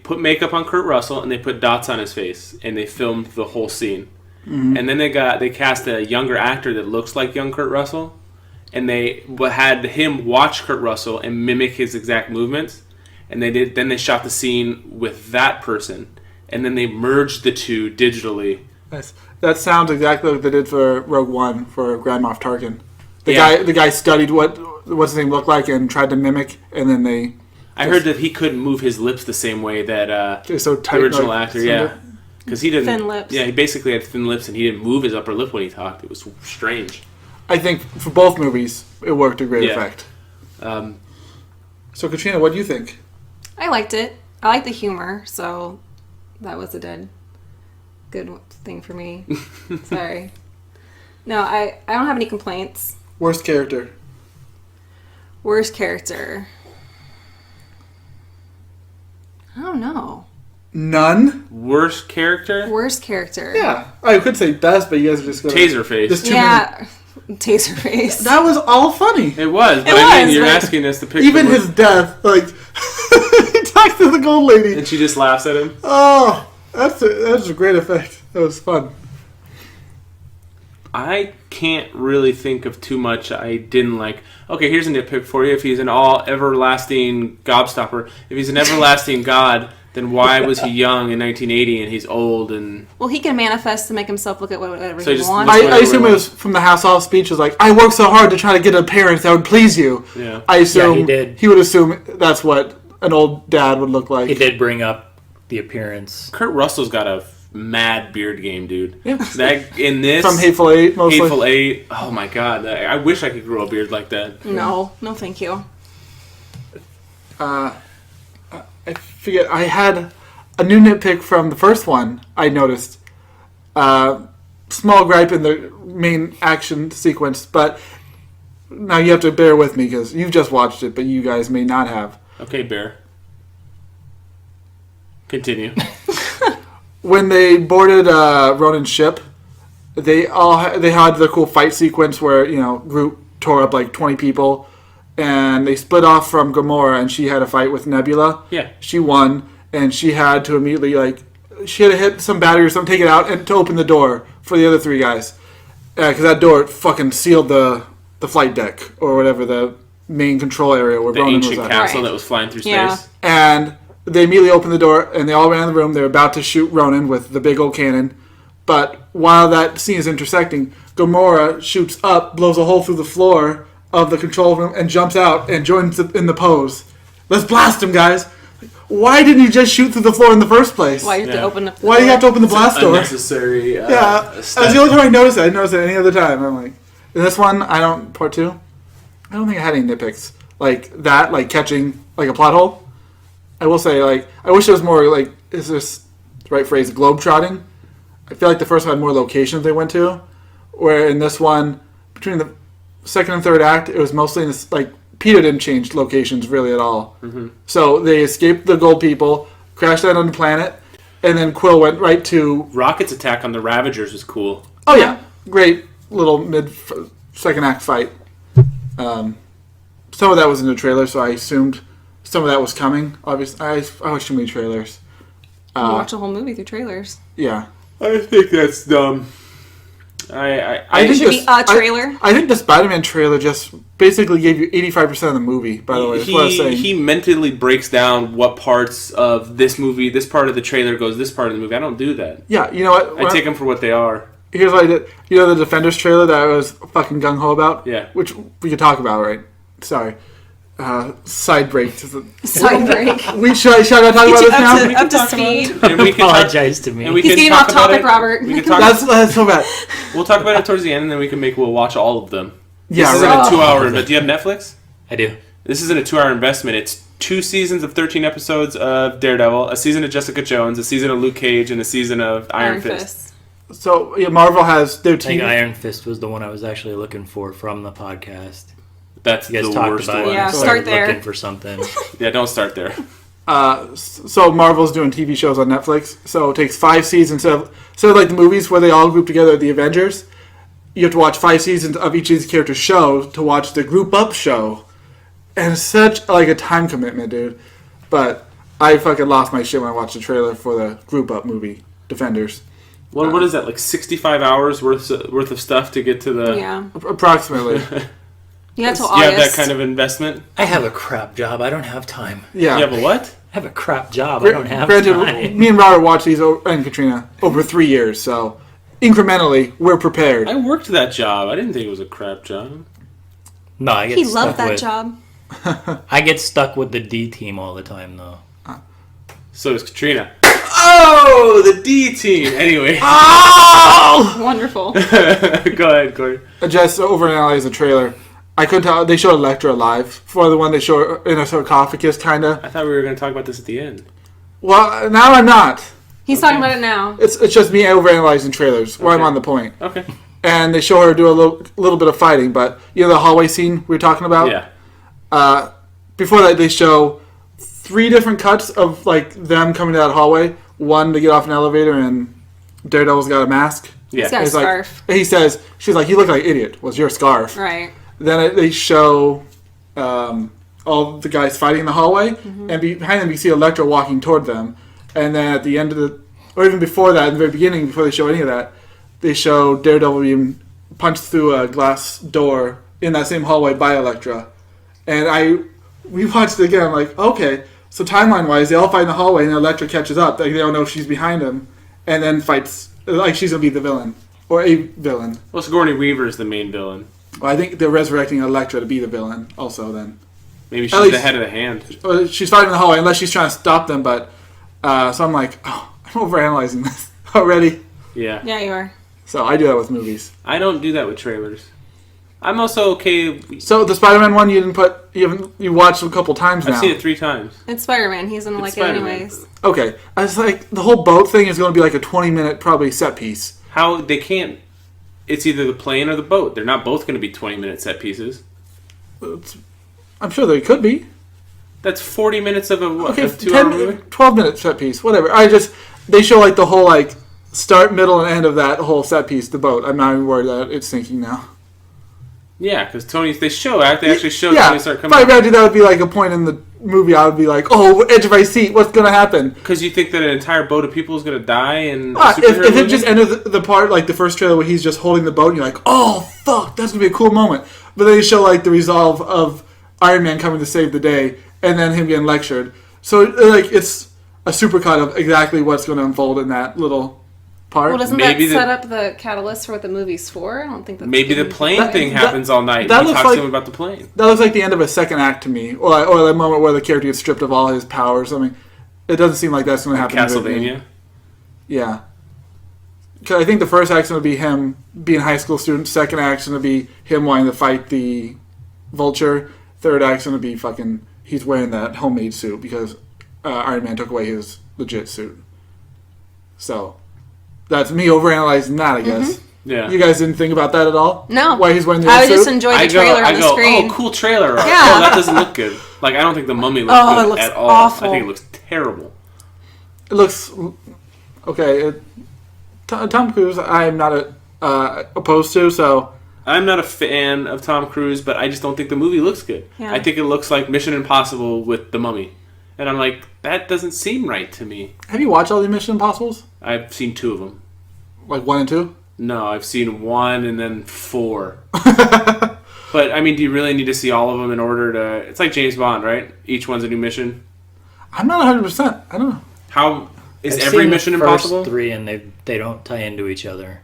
put makeup on Kurt Russell and they put dots on his face and they filmed the whole scene. Mm-hmm. And then they cast a younger actor that looks like young Kurt Russell, and they had him watch Kurt Russell and mimic his exact movements. And then they shot the scene with that person, and then they merged the two digitally. Nice. That sounds exactly like they did for Rogue One for Grand Moff Tarkin. The guy studied what's his name looked like and tried to mimic, and then they. I heard that he couldn't move his lips the same way that so tight, the original like, actor, yeah, because he didn't. Thin lips. Yeah, he basically had thin lips, and he didn't move his upper lip when he talked. It was strange. I think for both movies, it worked to great effect. So, Katrina, what do you think? I liked it. I like the humor, so that was a good thing for me. Sorry. No, I don't have any complaints. Worst character? Worst character? I don't know. None? Worst character? Worst character? Yeah. I could say best, but you guys are just going Taserface. There's too Yeah. Taserface. That was all funny. It was, but It I mean, was, you're but- asking us to pick Even the his death, like, he talked to the gold lady. and she just laughs at him. Oh, that's a great effect. That was fun. I can't really think of too much I didn't like. Okay, here's a nitpick for you. If he's an all-everlasting gobstopper, if he's an everlasting god, then why was he young in 1980 and he's old and... Well, he can manifest to make himself look at whatever So he just- wants. I assume it was from the Hasselhoff speech. It was like, I worked so hard to try to get an appearance that would please you. Yeah. I assume he did. He would assume that's what an old dad would look like. He did bring up the appearance. Kurt Russell's got a mad beard game, dude. Yeah. That in this... From Hateful Eight, mostly. Hateful Eight. Oh my god. I wish I could grow a beard like that. No, thank you. I forget. I had a new nitpick from the first one. I noticed small gripe in the main action sequence, but now you have to bear with me because you've just watched it, but you guys may not have. Okay, Bear. Continue. When they boarded Ronan's ship, they had the cool fight sequence where Groot tore up like 20 people, and they split off from Gamora, and she had a fight with Nebula. Yeah. She won, and she had to immediately she had to hit some battery or something, take it out, and to open the door for the other three guys, because that door fucking sealed the flight deck or whatever, the main control area where The Ronan was ancient at. castle Right. that was flying through space. Yeah. And they immediately opened the door, and they all ran in the room. They were about to shoot Ronan with the big old cannon. But while that scene is intersecting, Gamora shoots up, blows a hole through the floor of the control room, and jumps out and joins in the pose. Let's blast him, guys. Why didn't you just shoot through the floor in the first place? Why do you have to Yeah. open up the Why do you door? have to open the blast door? Unnecessary. Yeah, that's step. the only time I noticed it. I didn't notice it any other time. I'm like, in this one, part two, I don't think I had any nitpicks. Like that, like catching like a plot hole. I will say, like, I wish it was more, like, is this the right phrase, globetrotting? I feel like the first one had more locations they went to, where in this one, between the second and third act, it was mostly in this, like, Peter didn't change locations really at all. Mm-hmm. So they escaped the gold people, crashed land on the planet, and then Quill went right to... Rocket's attack on the Ravagers was cool. Oh, yeah. Great little second act fight. Some of that was in the trailer, so I assumed some of that was coming. Obviously, I watched too many trailers. You watch a whole movie through trailers. Yeah. I think that's dumb. I It think should be a trailer. I think the Spider-Man trailer just basically gave you 85% of the movie, by the way. That's what I was saying. He mentally breaks down what parts of this movie, this part of the trailer goes this part of the movie. I don't do that. Yeah, you know what? I take them for what they are. Here's what I did. You know the Defenders trailer that I was fucking gung-ho about? Yeah. Which we could talk about, right? Sorry. Side break. Side break. Should I talk about this now? Up to speed. And we can Apologize to me. And we He's can getting talk off about topic, it. Robert. We can talk That's so bad. We'll talk about it towards the end, and then we'll watch all of them. Yeah, This right. isn't a 2-hour investment. Do you have Netflix? I do. This isn't a 2-hour investment. It's 2 seasons of 13 episodes of Daredevil, a season of Jessica Jones, a season of Luke Cage, and a season of Iron Fist. So, yeah, Marvel has their I think team. Iron Fist was the one I was actually looking for from the podcast. That's You guys the talked worst about one. it. Yeah, I start started there. looking for something. Yeah, don't start there. So Marvel's doing TV shows on Netflix. So it takes 5 seasons. So like the movies where they all group together, the Avengers, you have to watch 5 seasons of each of these characters' show to watch the group up show. And it's such like a time commitment, dude. But I fucking lost my shit when I watched the trailer for the group up movie, Defenders. What is that, like 65 hours worth of stuff to get to the... Yeah. Approximately. Yeah, till Do you have August. that kind of investment? I have a crap job. I don't have time. Yeah. You have a what? I have a crap job. I don't have Granted, time. me and Robert watched these, and Katrina, over 3 years. So incrementally, we're prepared. I worked that job. I didn't think it was a crap job. No, I get He stuck loved that with, job. I get stuck with the D team all the time, though. So does Katrina. Oh, the D team. Anyway. Wonderful. Go ahead, Corey. Just to overanalyze the trailer. I couldn't tell. They showed Elektra alive. For the one they show in a sarcophagus, kind of. I thought we were going to talk about this at the end. Well, now I'm not. He's talking about it now. It's just me overanalyzing trailers, where I'm on the point. Okay. And they show her do a little bit of fighting, but you know the hallway scene we were talking about? Yeah. Before that, they show 3 different cuts of like them coming to that hallway. One to get off an elevator, and Daredevil's got a mask. Yeah. He's got a He's like- scarf. He says, she's like, you look like an idiot. Was your scarf? Right. Then they show all the guys fighting in the hallway, and behind them you see Elektra walking toward them. And then at the end of or even before that, in the very beginning, before they show any of that, they show Daredevil being punched through a glass door in that same hallway by Elektra. And we watched it again. I'm like, okay, so timeline-wise, they all fight in the hallway, and Elektra catches up. Like, they don't know if she's behind him, and then fights like she's gonna be the villain or a villain. Well, Sigourney Weaver is the main villain. Well, I think they're resurrecting Elektra to be the villain. Also, then Maybe At she's least- the head of the hand. she's fighting in the hallway unless she's trying to stop them. But so I'm like, oh, I'm overanalyzing this already. Yeah. Yeah, you are. So I do that with movies. I don't do that with trailers. I'm also okay. So the Spider-Man one you watched a couple times now. I've seen it 3 times. It's Spider-Man. He's gonna like Spider-Man. it anyways. Okay, I was like, the whole boat thing is going to be like a 20-minute probably set piece. How they can't. It's either the plane or the boat. They're not both going to be 20-minute set pieces. I'm sure they could be. That's 40 minutes of a what? Okay, A 2-hour movie? 12-minute set piece, whatever. They show like the whole like start, middle, and end of that whole set piece, the boat. I'm not even worried that it's sinking now. Yeah, because they actually show Yeah, Tony Stark if coming. I imagine that would be like a point in the movie. I would be like, oh, edge of my seat. What's going to happen? Because you think that an entire boat of people is going to die in a If superhero it movie? just ended the part like the first trailer where he's just holding the boat, and you're like, oh fuck, that's gonna be a cool moment. But then they show like the resolve of Iron Man coming to save the day, and then him getting lectured. So like it's a supercut of exactly what's going to unfold in that little part. Well, doesn't Maybe that set up the catalyst for what the movie's for? I don't think that's Maybe the given- plane thing happens all night. that And he looks talks to like- him about the plane. That looks like the end of a second act to me, or the moment where the character gets stripped of all his powers. I mean, it doesn't seem like that's going to happen. Castlevania. Yeah. Because I think the first act's going to be him being a high school student. Second act's going to be him wanting to fight the Vulture. Third act's going to be he's wearing that homemade suit because Iron Man took away his legit suit. So that's me overanalyzing that, I guess. Yeah. You guys didn't think about that at all? No. Why he's wearing the I old just suit? enjoyed the trailer on the screen. Oh, cool trailer. Yeah. Oh, that doesn't look good. Like, I don't think the Mummy looks Oh, good it looks at all. awful. I think it looks terrible. It looks okay. Tom Cruise, I'm not opposed to. So I'm not a fan of Tom Cruise, but I just don't think the movie looks good. Yeah. I think it looks like Mission Impossible with the Mummy. And I'm like, that doesn't seem right to me. have you watched all the Mission Impossibles? I've seen 2 of them. Like 1 and 2? No, I've seen 1 and then 4. But, I mean, do you really need to see all of them in order to... It's like James Bond, right? Each one's a new mission. I'm not 100%. I don't know. How... Is I've every seen Mission the first Impossible? 3, and they don't tie into each other.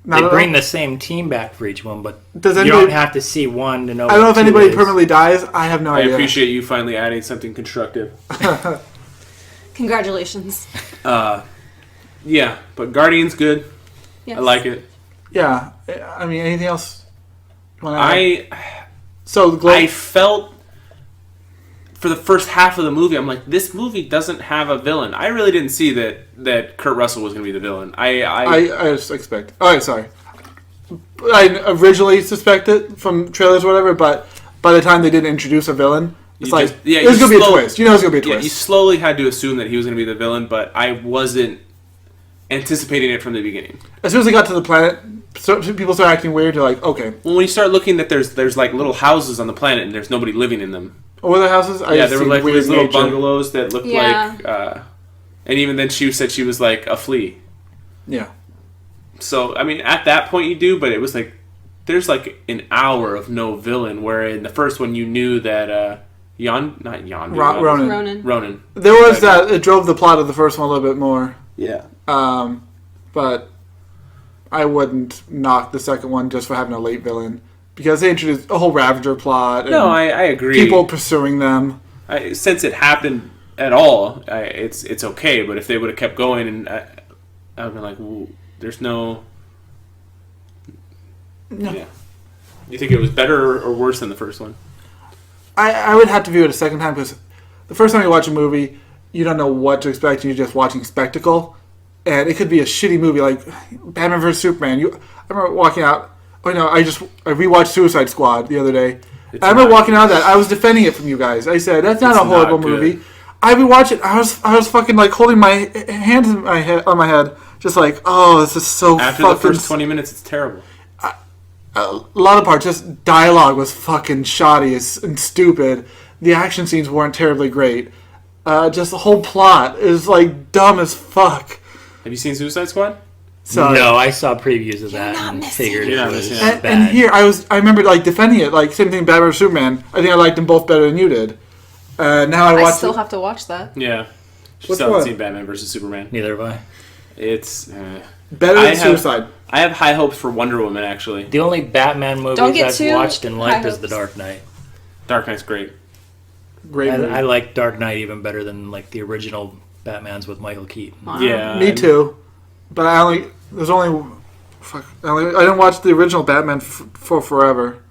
Not They at bring all? the same team back for each one, but Does you anybody- don't have to see one to know. I don't know what if 2 anybody is. permanently dies. I have no I idea. appreciate you finally adding something constructive. Congratulations. Yeah, but Guardian's good. Yes. I like it. Yeah. I mean, anything else? You wanna add? I So the I felt for the first half of the movie, I'm like, this movie doesn't have a villain. I really didn't see that Kurt Russell was going to be the villain. I just expect. All right, sorry. I originally suspected from trailers or whatever, but by the time they didn't introduce a villain, it's You like just- yeah, there's you gonna be a slow- twist. You know, there's gonna be a yeah, you twist. slowly had to assume that he was going to be the villain, but I wasn't anticipating it from the beginning. As soon as they got to the planet, so people start acting weird. You're like, okay, Well, when you start looking that there's like little houses on the planet and there's nobody living in them. what were the houses? I Yeah, just there were see like weird these little nature. bungalows that looked Yeah. like, and even then she said she was like a flea. Yeah, So, I mean, at that point you do, but it was like, there's like an hour of no villain, where in the first one you knew that, Ronan. Ronan. There was that. It drove the plot of the first one a little bit more. Yeah. But I wouldn't knock the second one just for having a late villain because they introduced a whole Ravager plot. And No, I agree. people pursuing them. Since it happened at all, it's okay, but if they would have kept going, and I would have been like, well, there's no... No. Yeah. You think it was better or worse than the first one? I would have to view it a second time because the first time you watch a movie, you don't know what to expect. You're just watching spectacle, and it could be a shitty movie like Batman vs Superman. I remember walking out. Oh no, I rewatched Suicide Squad the other day. I remember walking out of that. I was defending it from you guys. I said that's not It's a horrible not good. movie. I rewatched it. I was fucking like holding my hands in my head, on my head, just like, oh, this is so After fucking. the first 20 minutes, it's terrible. A lot of parts, just dialogue was fucking shoddy and stupid. The action scenes weren't terribly great. Just the whole plot is like dumb as fuck. Have you seen Suicide Squad? Sorry. No, I saw previews of that not and missing figured You're it not was missing And, bad. and here I remember like defending it, like same thing. Batman vs Superman. I think I liked them both better than you did. Now I I watch. still have to watch that. Yeah. She Which still hasn't one? seen Batman vs Superman. Neither have I. It's... better I than have- Suicide. I have high hopes for Wonder Woman, actually. The only Batman movies Don't get I've too watched and liked high is The hopes. Dark Knight. Dark Knight's great. Great movie. I like Dark Knight even better than like the original Batmans with Michael Keaton. Wow. Yeah. Me too. But I didn't watch the original Batman for forever.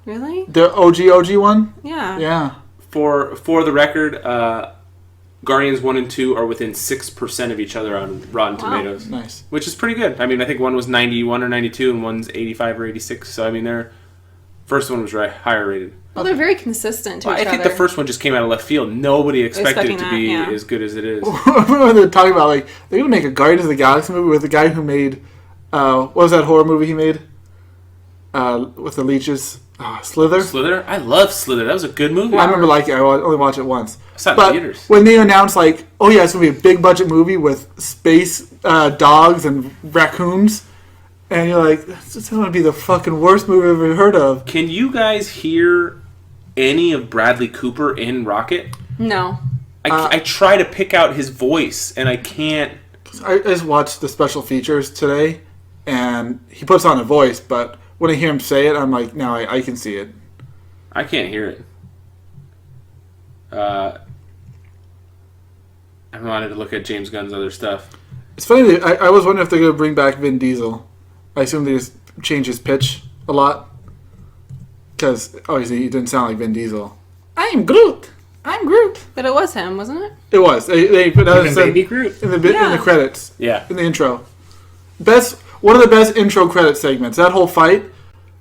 Really? The OG one. Yeah. Yeah. For the record, Guardians 1 and 2 are within 6% of each other on Rotten Wow. Tomatoes. Nice. Which is pretty good. I mean, I think one was 91 or 92 and one's 85 or 86. So, I mean, their first one was higher rated. Well, they're very consistent to Well, each I think other. the first one just came out of left field. Nobody expected it to Expecting be that, yeah. as good as it is. I remember when they were talking about like they're gonna make a Guardians of the Galaxy movie with the guy who made what was that horror movie he made with the leeches? Slither. Slither? I love Slither. That was a good movie. I remember liking it. I only watched it once. I saw it in But theaters. when they announced like, oh yeah, it's gonna be a big budget movie with space dogs and raccoons, and you're like, it's gonna be the fucking worst movie I've ever heard of. Can you guys hear any of Bradley Cooper in Rocket? No. I try to pick out his voice, and I can't. I just watched the special features today, and he puts on a voice, but when I hear him say it, I'm like, no, I can see it. I can't hear it. I wanted to look at James Gunn's other stuff. It's funny that I was wondering if they're going to bring back Vin Diesel. I assume they just change his pitch a lot. Because, obviously, he didn't sound like Vin Diesel. I'm Groot! I'm Groot! But it was him, wasn't it? It was. They put that Even Baby Groot? in the credits. Yeah. In the intro. One of the best intro credit segments. That whole fight.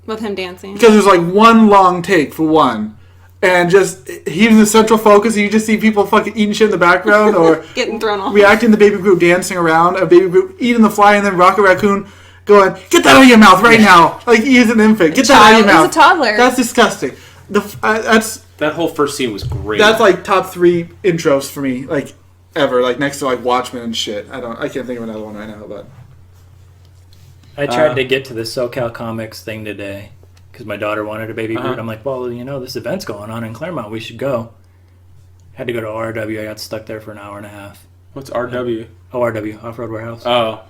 With him dancing. Because there's like one long take for one. And just, he's the central focus, and you just see people fucking eating shit in the background, or Getting thrown off. reacting to Baby Groot dancing around, a Baby Groot eating the fly, and then Rocket Raccoon going, "Get that out of your mouth right now!" Like he's an infant. Get that out of your mouth. He's a toddler. That's disgusting. That whole first scene was great. That's like top 3 intros for me, like ever. Like next to like Watchmen and shit. I can't think of another one right now, but I tried to get to the SoCal Comics thing today because my daughter wanted a Baby Groot. I'm like, well, this event's going on in Claremont. We should go. Had to go to ORW. I got stuck there for an hour and a half. What's RW? ORW, Off-Road Warehouse. Oh.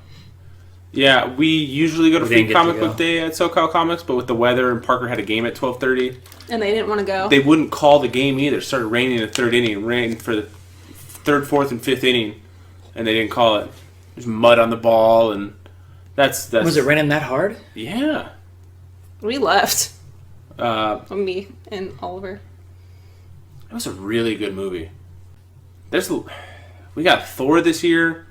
Yeah, we usually go to Free Comic Book Day at SoCal Comics, but with the weather and Parker had a game at 12:30. And they didn't want to go. They wouldn't call the game either. It started raining in the third inning. It rained for the third, fourth, and fifth inning, and they didn't call it. There's mud on the ball, and that's... Was it raining that hard? Yeah. We left. Me and Oliver. It was a really good movie. We got Thor this year.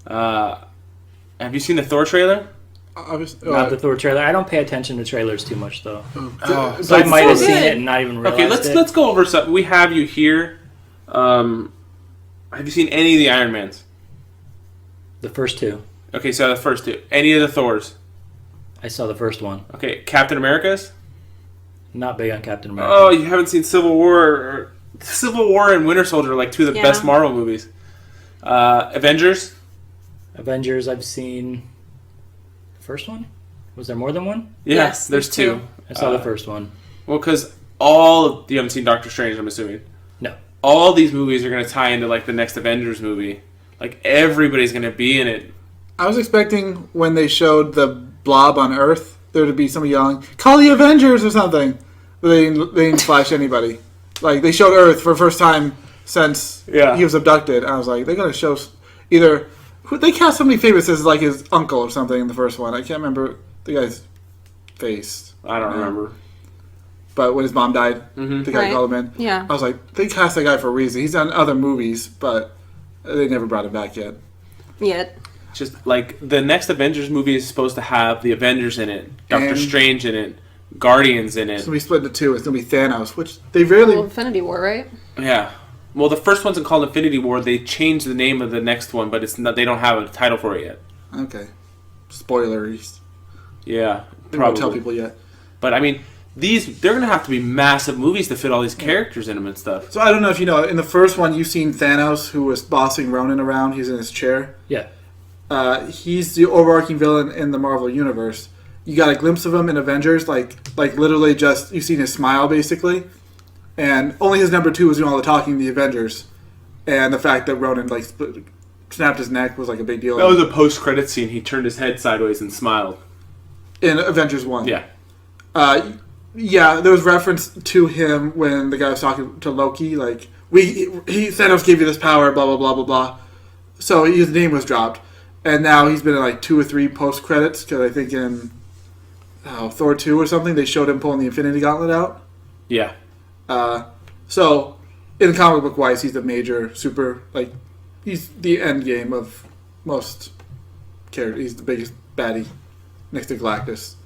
Have you seen the Thor trailer? Not the Thor trailer. I don't pay attention to trailers too much, though. so I might have so seen good. it and not even realized Okay, let's go over something. We have you here. Have you seen any of the Iron Mans? The first 2. Okay, so the first 2. Any of the Thors? I saw the first one. Okay, Captain America's? Not big on Captain America. Oh, you haven't seen Civil War? Civil War and Winter Soldier are like 2 of the best Marvel movies. Avengers? Avengers, I've seen the first one? Was there more than one? Yeah, Yes, there's 2. I saw the first one. Well, because you haven't seen Doctor Strange, I'm assuming. No. All these movies are going to tie into like the next Avengers movie. Like everybody's going to be in it. I was expecting when they showed the blob on Earth, there to be somebody yelling, "Call the Avengers" or something. But they didn't flash anybody. Like, they showed Earth for the first time since he was abducted. I was like, they're going to show either... They cast somebody famous as, like, his uncle or something in the first one. I can't remember the guy's face. I don't remember. But when his mom died, the guy called him in. Yeah. I was like, they cast that guy for a reason. He's done other movies, but they never brought him back yet. Yet. Just like the next Avengers movie is supposed to have the Avengers in it, Doctor Strange in it, Guardians in it. It's going to be split into 2. It's going to be Thanos, which they rarely... Well, Infinity War, right? Yeah. Well, the first one's called Infinity War. They changed the name of the next one, but it's not. They don't have a title for it yet. Okay. Spoilers. Yeah, They won't tell people yet. But I mean, they're going to have to be massive movies to fit all these characters in them and stuff. So I don't know if you know, in the first one, you've seen Thanos, who was bossing Ronan around. He's in his chair. Yeah. He's the overarching villain in the Marvel Universe. You got a glimpse of him in Avengers, like literally just, you've seen his smile, basically. And only his number 2 was doing all the talking in the Avengers. And the fact that Ronan, like, snapped his neck was, like, a big deal. That was a post-credit scene. He turned his head sideways and smiled. In Avengers 1. Yeah. Yeah, there was reference to him when the guy was talking to Loki, like, Thanos gave you this power, blah, blah, blah, blah, blah. So his name was dropped. And now he's been in, like, 2 or 3 post-credits, because I think in Thor 2 or something, they showed him pulling the Infinity Gauntlet out. Yeah. So, in comic book wise, he's the major super, like, he's the end game of most characters. He's the biggest baddie next to Galactus.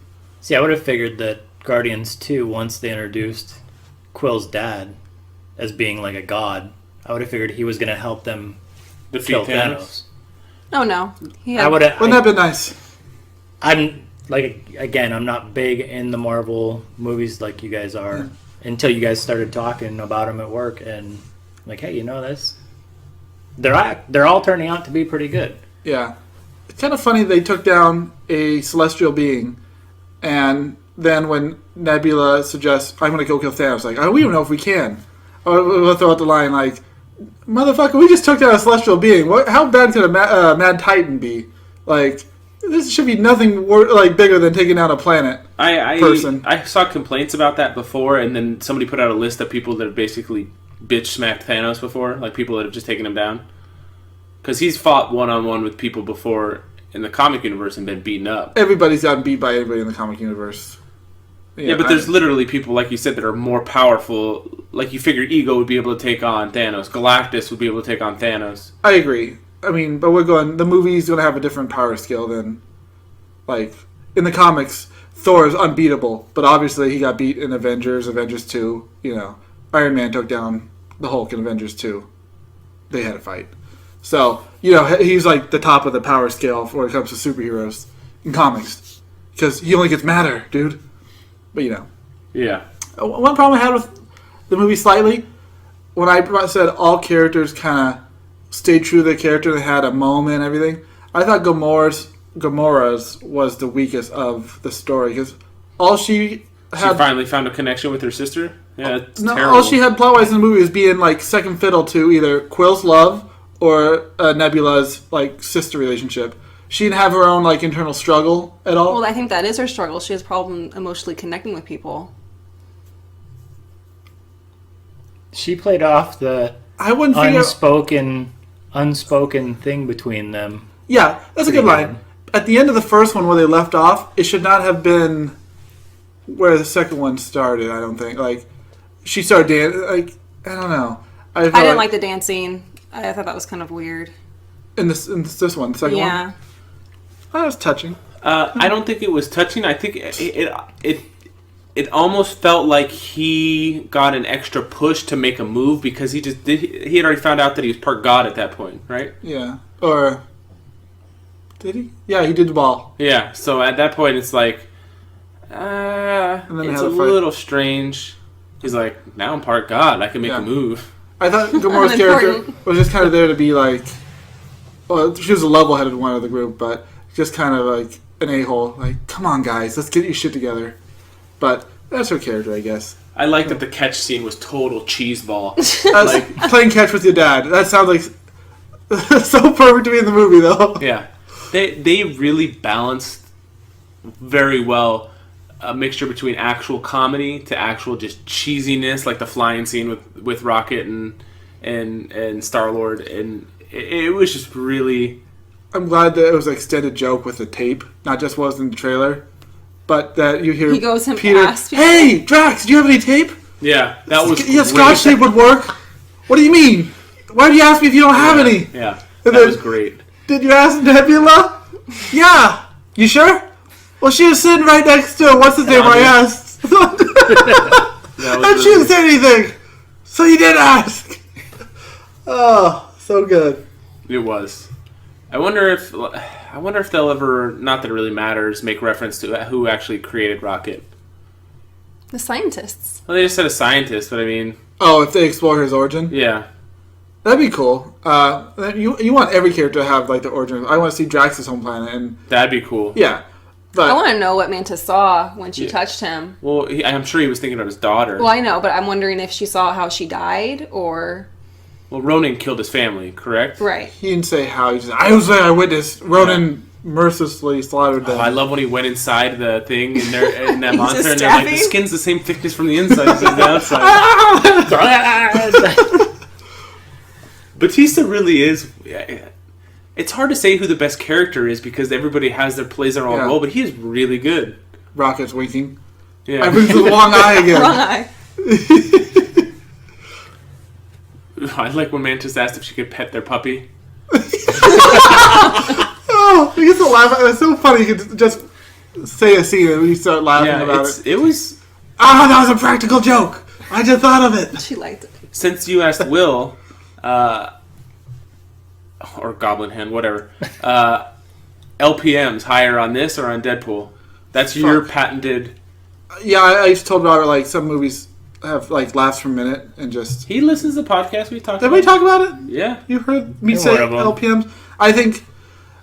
See, I would have figured that Guardians 2, once they introduced Quill's dad as being like a god, I would have figured he was going to help them kill Thanos. Oh, no. Wouldn't that have been nice? I'm, like, again, I'm not big in the Marvel movies like you guys are. Until you guys started talking about them at work, and like, hey, they're all turning out to be pretty good. Yeah, it's kind of funny they took down a celestial being, and then when Nebula suggests, "I'm going to go kill Thanos," like, "Oh, we don't know if we can." We'll throw out the line like, "Motherfucker, we just took down a celestial being. How bad could a Mad Titan be? Like, this should be nothing bigger than taking down a planet." I saw complaints about that before, and then somebody put out a list of people that have basically bitch smacked Thanos before, like people that have just taken him down. Because he's fought one-on-one with people before in the comic universe and been beaten up. Everybody's gotten beat by everybody in the comic universe. Yeah, but there's literally people, like you said, that are more powerful. Like, you figure Ego would be able to take on Thanos. Galactus would be able to take on Thanos. I agree. I mean, but the movie's going to have a different power scale than, like, in the comics, Thor is unbeatable. But obviously he got beat in Avengers 2, you know. Iron Man took down the Hulk in Avengers 2. They had a fight. So, you know, he's like the top of the power scale when it comes to superheroes in comics. Because he only gets madder, dude. But, you know. Yeah. One problem I had with the movie slightly, when I said all characters kind of stayed true to their character, they had a moment and everything, I thought Gamora's was the weakest of the story. Because all she had... She finally found a connection with her sister? Yeah, it's terrible. All she had plot-wise in the movie was being, like, second fiddle to either Quill's love or Nebula's, like, sister relationship. She didn't have her own, like, internal struggle at all. Well, I think that is her struggle. She has problem emotionally connecting with people. She played off the unspoken thing between them. Yeah, that's a good line. At the end of the first one where they left off, it should not have been where the second one started, I don't think. Like, she started dancing, like, I don't know. I didn't like the dancing. I thought that was kind of weird. In this one, the second one? Yeah. That was touching. I don't think it was touching. I think it almost felt like he got an extra push to make a move because he had already found out that he was part god at that point, right? Yeah. Or did he? Yeah, he did the ball. Yeah. So at that point, it's like, it's a little strange. He's like, now I'm part god. I can make a move. I thought Gamora's character was just kind of there to be like, well, she was a level-headed one of the group, but just kind of like an a-hole. Like, come on, guys, let's get your shit together. But that's her character, I guess. I like that the catch scene was total cheeseball. Like playing catch with your dad. That sounds like so perfect to be in the movie, though. Yeah, they really balanced very well a mixture between actual comedy to actual just cheesiness, like the flying scene with Rocket and Star-Lord, and it was just really... I'm glad that it was an extended joke with the tape, not just what was in the trailer, but that you hear Peter, hey, Drax, do you have any tape? Yeah, that was Yeah, Scotch tape would work. What do you mean? Why do you ask me if you don't have any? Yeah, that was great. Did you ask Nebula? Yeah. You sure? Well, she was sitting right next to her. What's his name? I asked. And she didn't say anything. So you did ask. Oh, so good. It was. I wonder if they'll ever, not that it really matters, make reference to who actually created Rocket. The scientists. Well, they just said a scientist, but I mean... Oh, if they explore his origin? Yeah. That'd be cool. You want every character to have, like, the origin. I want to see Drax's home planet. And that'd be cool. Yeah. But I want to know what Mantis saw when she touched him. Well, I'm sure he was thinking about his daughter. Well, I know, but I'm wondering if she saw how she died, or... Well, Ronan killed his family, correct? Right. He didn't say how. He just, I was there, I witnessed. Ronan mercilessly slaughtered them. Oh, I love when he went inside the thing in that monster, and they're stabbing. like, the skin's the same thickness from the inside as the outside. Batista really is... It's hard to say who the best character is because everybody plays their own role, but he is really good. Rocket's winking. Yeah. I moved to the wrong eye again. Wrong eye. I like when Mantis asked if she could pet their puppy. Oh, he gets to laugh. It's so funny. You could just say a scene and you start laughing about it. It was... that was a practical joke. I just thought of it. She liked it. Since you asked Will... or Goblin Hand, whatever. LPMs higher on this or on Deadpool? That's your patented... Yeah, I just told Robert, like, some movies have, like, laughs per minute and just... He listens to the podcast we talked Did about. we talk about it? Yeah. You heard me You're say one of them. LPMs? I think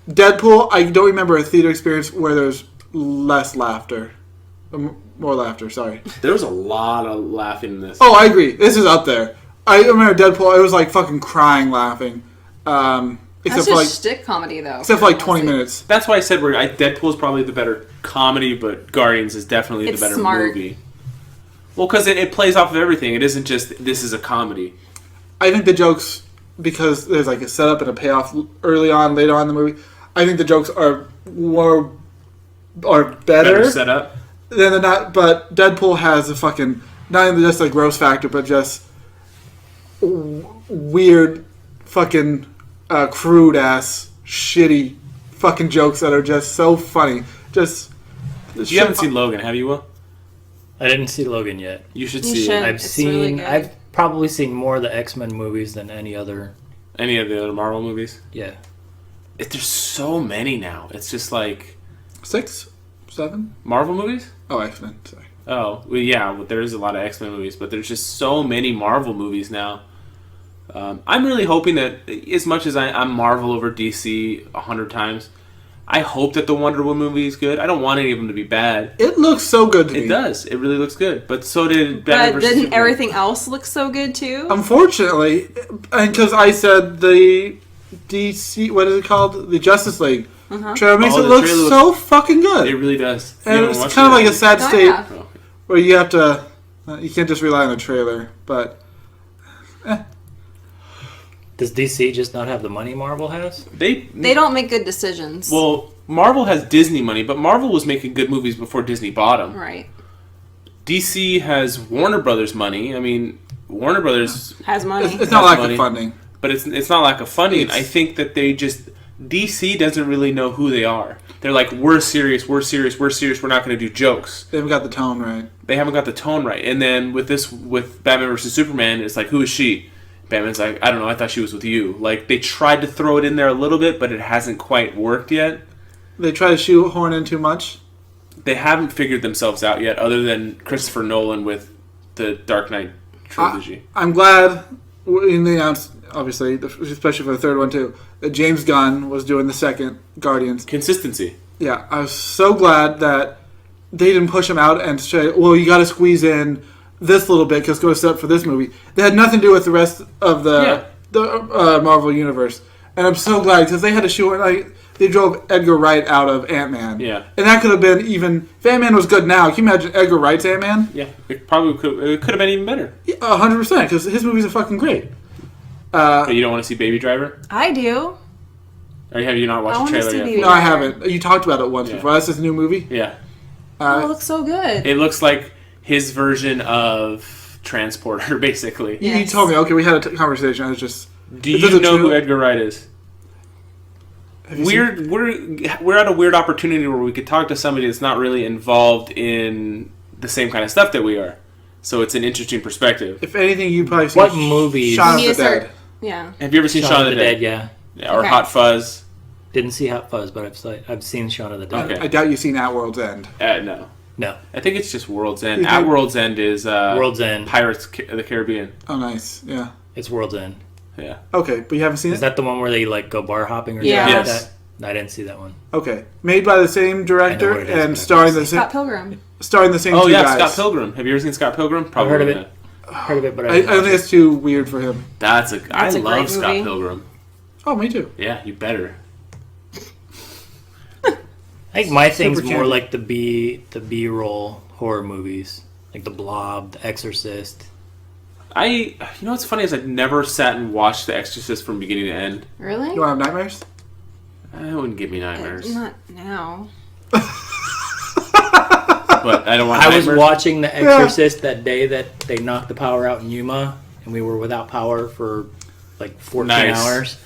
Deadpool, I don't remember a theater experience where there's less laughter. More laughter, sorry. There was a lot of laughing in this. Oh, I agree. This is up there. I remember Deadpool, it was like fucking crying laughing. That's Except just for like shtick comedy, though. except for like 20 minutes. That's why I said Deadpool is probably the better comedy, but Guardians is definitely the better movie. Well, because it plays off of everything. It isn't just, this is a comedy. I think the jokes, because there's like a setup and a payoff early on, later on in the movie, I think the jokes are better Better set up. then they're not. But Deadpool has a fucking not even just a gross factor, but just weird, fucking crude ass, shitty, fucking jokes that are just so funny. Just You haven't seen Logan, have you, Will? I didn't see Logan yet. You should You see should. it. It's really good. I've probably seen more of the X-Men movies than any other. Any of the other Marvel movies? Yeah. There's so many now. It's just like 6, 7. Marvel movies. Oh, X-Men. Sorry. Oh, well, yeah. Well, there is a lot of X-Men movies, but there's just so many Marvel movies now. I'm really hoping that, as much as I'm Marvel over DC 100 times, I hope that the Wonder Woman movie is good. I don't want any of them to be bad. It looks so good to me. It does. It really looks good. But so did Batman But vs. didn't Superman. everything else look so good too? Unfortunately, and because I said the DC, what is it called? The Justice League trailer makes Oh, it the look trailer so fucking good. It really does. You And haven't it's watched kind of it like a sad No, I state have. yet? where you have to, you can't just rely on the trailer. But Does DC just not have the money Marvel has? They They don't make good decisions. Well, Marvel has Disney money, but Marvel was making good movies before Disney bought them. right. DC has Warner Brothers money. I mean, Warner Brothers, Has money. it's not That's lack money. of funding. but it's not lack of funding. It's- I think that they just DC doesn't really know who they are. They're like, we're serious, we're serious, we're serious. We're not going to do jokes. They haven't got the tone right. They haven't got the tone right. And then with Batman vs Superman, it's like, who is she? Batman's like, I don't know. I thought she was with you. Like, they tried to throw it in there a little bit, but it hasn't quite worked yet. They try to shoehorn in too much. They haven't figured themselves out yet, other than Christopher Nolan with the Dark Knight trilogy. I'm glad when they announced, obviously, especially for the third one too, that James Gunn was doing the second Guardians. Consistency. Yeah, I was so glad that they didn't push him out and say, well, you got to squeeze in this little bit because it's going to set up for this movie. They had nothing to do with the rest of the Marvel universe. And I'm so glad because they had to show it. They drove Edgar Wright out of Ant-Man. Yeah. And that could have been even... If Ant-Man was good now, can you imagine Edgar Wright's Ant-Man? Yeah, it probably could. It could have been even better. Yeah, 100%, because his movies are fucking great. But you don't want to see Baby Driver? I do. Or have you not I watched the wanna trailer see yet? Baby No, I Driver. haven't. You talked about it once Yeah. before. That's his new movie? Yeah. Oh, it looks so good. It looks like his version of Transporter, basically. Yeah. You Yes. told me. Okay, we had a conversation. I was just... Do Is you this a know true- who Edgar Wright is? Have you seen- We're at a weird opportunity where we could talk to somebody that's not really involved in the same kind of stuff that we are. So it's an interesting perspective. If anything, you probably seen... What movies? Shaun You of the need to Dead. start- Yeah. Have you ever seen Shaun of the Dead? yeah. Yeah, or Okay. Hot Fuzz? Didn't see Hot Fuzz, but I've seen Shaun of the Dead. Okay. I doubt you've seen At World's End. No. No. I think it's just World's End. You At think- World's End is World's End. Pirates of the Caribbean. Oh, nice. Yeah. It's World's End. Yeah. Okay, but you haven't seen Is it? that the one where they like go bar hopping or Yeah. something like Yes. that? No, I didn't see that one. Okay. Made by the same director I know what it is, and but starring the Scott same Pilgrim. two Oh, yeah, guys. Scott Pilgrim. Have you ever seen Scott Pilgrim? Probably. heard of it. not. Heard of it, but I don't think it's too weird for him. I That's a love great Scott movie. Pilgrim. Oh, me too. Yeah, you better. I think my thing's Super more campy. like the B-roll horror movies, like The Blob, The Exorcist. You know what's funny is I've never sat and watched The Exorcist from beginning to end. Really? You want to have nightmares? It wouldn't give me nightmares, Not now. but I don't want. I was nightmares. watching The Exorcist that day that they knocked the power out in Yuma, and we were without power for like 14 Nice. hours.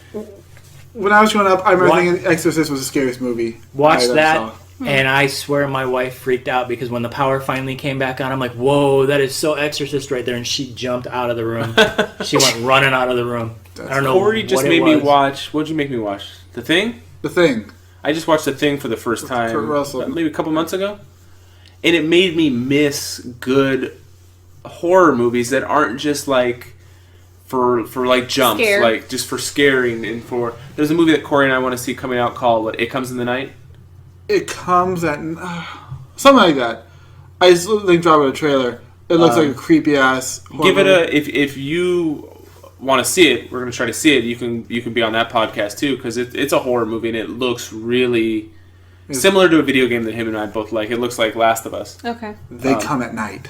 When I was growing up, I remember What? thinking Exorcist was the scariest movie. Watched I ever that, saw. and I swear my wife freaked out because when the power finally came back on, I'm like, whoa, that is so Exorcist right there, and she jumped out of the room. She went running out of the room. I don't know Corey just what it made me was. watch. What'd you make me watch? The Thing. The Thing. I just watched The Thing for the first time, Kurt Russell. maybe a couple months ago, and it made me miss good horror movies that aren't just like for like jumps, Scare. like just for scaring and for. There's a movie that Corey and I want to see coming out called It Comes in the Night. It comes at... something like that. I just think drop it a trailer. It looks like a creepy ass. Give it a if you want to see it, we're gonna try to see it. You can be on that podcast too because it's a horror movie and it looks really similar to a video game that him and I both like. It looks like Last of Us. Okay. They come at night.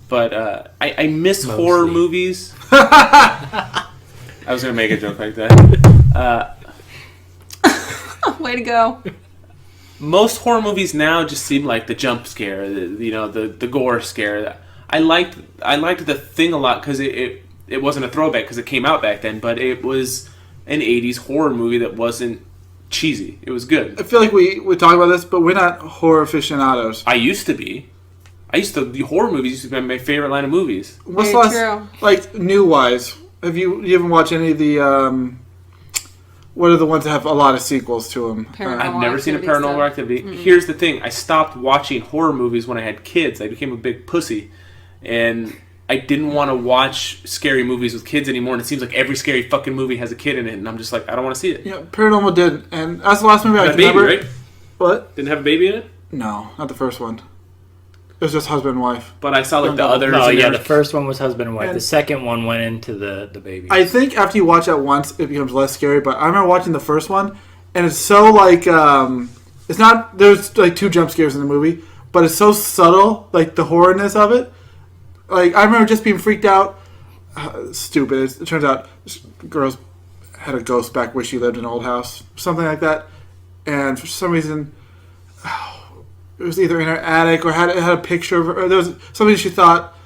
But I miss Mostly. horror movies. I was gonna make a joke like that. Way to go. most horror movies now just seem like the jump scare, the gore scare. I liked The Thing a lot because it wasn't a throwback because it came out back then, but it was an 80s horror movie that wasn't cheesy. It was good. I feel like we talk about this, but we're not horror aficionados. I used to be. The horror movies used to be my favorite line of movies. What's Very the last, true. like, new-wise? You haven't watched any of the, what are the ones that have a lot of sequels to them? Paranormal I've never seen a Activity Paranormal stuff. Activity. Here's the thing. I stopped watching horror movies when I had kids. I became a big pussy. And I didn't want to watch scary movies with kids anymore. And it seems like every scary fucking movie has a kid in it. And I'm just like, I don't want to see it. Yeah, Paranormal did, and that's the last movie I Had a can baby, remember. right? What? Didn't have a baby in it? No, not the first one. It was just husband and wife. But I saw like the others. No, and yeah, there the first one was husband and wife. And- The second one went into the baby. I think after you watch that once, it becomes less scary. But I remember watching the first one, and it's so like it's not. There's like 2 jump scares in the movie, but it's so subtle, like the horrorness of it. Like I remember just being freaked out. Stupid. It turns out this girls had a ghost back where she lived in an old house, something like that. And for some reason, it was either in her attic or it had a picture of her. Or there was something she thought.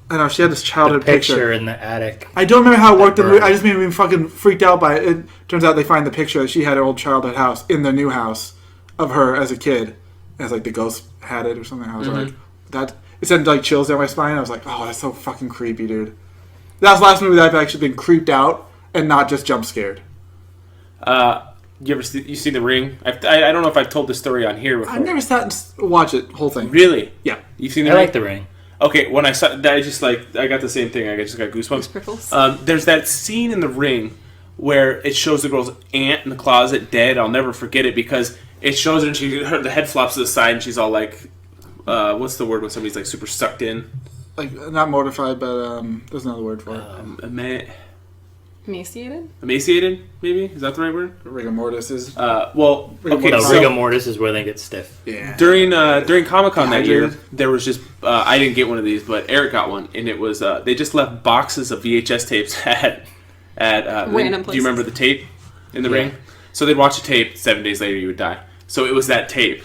I don't know. She had this the childhood picture in the attic. I don't remember how it worked in the movie. Right. I just remember being fucking freaked out by it. It turns out they find the picture that she had her old childhood house in their new house of her as a kid. And it's like the ghost had it or something. I was like, that. It sent like chills down my spine. I was like, oh, that's so fucking creepy, dude. That was the last movie that I've actually been creeped out and not just jump scared. You seen The Ring? I don't know if I've told this story on here before. I've never sat and watched it, whole thing. Really? Yeah. You've seen The I Ring? like The Ring. Okay, when I saw that, I got the same thing. I just got goosebumps. Prickles. There's that scene in The Ring where it shows the girl's aunt in the closet dead. I'll never forget it because it shows her and the head flops to the side and she's all like, what's the word when somebody's like super sucked in? Like, not mortified, but there's another word for it. Emaciated? Emaciated, maybe? Is that the right word? Rigor mortis is. Well, okay, No, so rigor mortis is where they get stiff. Yeah. during Comic-Con that year, Dehydrated. there was just I didn't get one of these, but Eric got one, and it was they just left boxes of VHS tapes at Random do you remember the tape in the Yeah. ring? So they'd watch a tape. 7 days later, you would die. So it was that tape,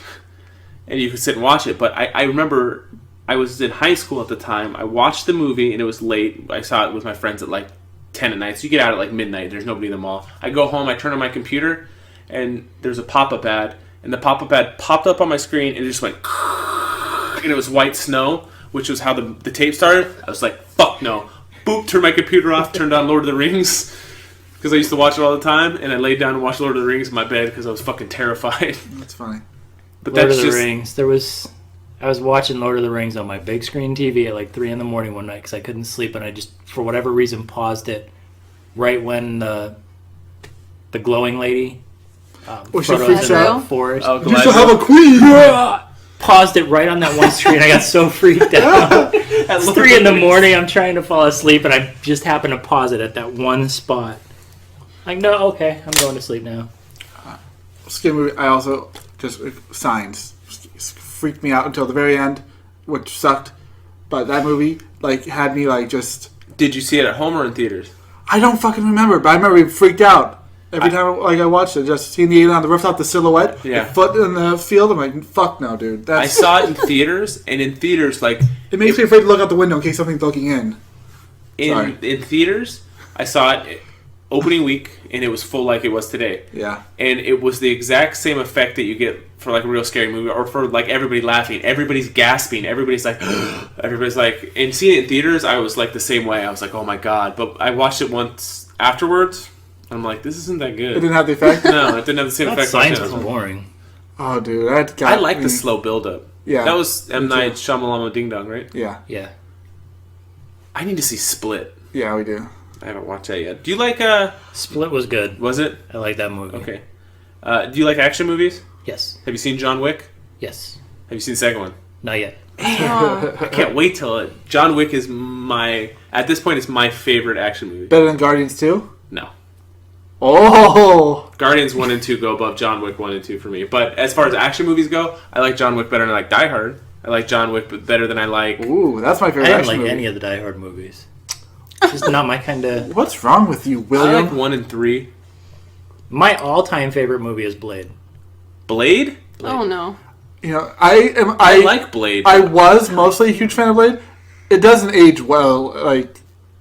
and you could sit and watch it. But I remember I was in high school at the time. I watched the movie, and it was late. I saw it with my friends at like 10 at night. So you get out at like midnight. There's nobody in the mall. I go home. I turn on my computer, and there's a pop-up ad. And the pop-up ad popped up on my screen, and it just went, and it was White Snow, which was how the tape started. I was like, fuck no. Boop, turned my computer off, turned on Lord of the Rings, because I used to watch it all the time, and I laid down and watched Lord of the Rings in my bed because I was fucking terrified. That's funny. But Lord that's of the just... Rings. I was watching Lord of the Rings on my big screen TV at like 3 in the morning one night because I couldn't sleep, and I just, for whatever reason, paused it right when the glowing lady Was she Frodo's freaked in the out? forest. Oh, You still have a queen! Paused it right on that one screen. I got so freaked out. It's 3 in the morning. I'm trying to fall asleep, and I just happened to pause it at that one spot. Like, no, okay, I'm going to sleep now. Scary movie. I also just Signs freaked me out until the very end, which sucked. But that movie like had me like just. Did you see it at home or in theaters? I don't fucking remember, but I remember being freaked out every time like I watched it. Just seeing the alien on the rooftop, the silhouette, Yeah. the foot in the field. I'm like, fuck no, dude. I That's, saw it in theaters, and in theaters, like... it makes me afraid to look out the window in case something's looking in. Sorry. In theaters, I saw it opening week, and it was full like it was today. Yeah. And it was the exact same effect that you get for like a real scary movie, or for like everybody laughing, everybody's gasping, everybody's like, and seeing it in theaters, I was like the same way. I was like, oh my god. But I watched it once afterwards, and I'm like, this isn't that It good. didn't have the effect. No, it didn't have the same That effect. science like was that. boring. Oh, dude, that got I like me. the slow build up. Yeah. That was M. Me too. Night Shyamalan Ding Dong, right? Yeah. Yeah. I need to see Split. Yeah, we do. I haven't watched that yet. Do you like Split was good. was it? I like that movie. Okay. Do you like action movies? Yes. Have you seen John Wick? Yes. Have you seen the second one? Not yet. Oh, I can't wait till it. John Wick is at this point, it's my favorite action movie. Better than Guardians 2? No. Oh! Guardians 1 and 2 go above John Wick 1 and 2 for me. But as far as action movies go, I like John Wick better than I like Die Hard. I like John Wick better than I like... Ooh, that's my I favorite didn't action like movie. any of the Die Hard movies. Just not my kind of... What's wrong with you, I William? like 1 and 3. My all-time favorite movie is Blade. Blade? Blade. Oh no. You know, I like Blade. I was mostly a huge fan of Blade. It doesn't age well. Like,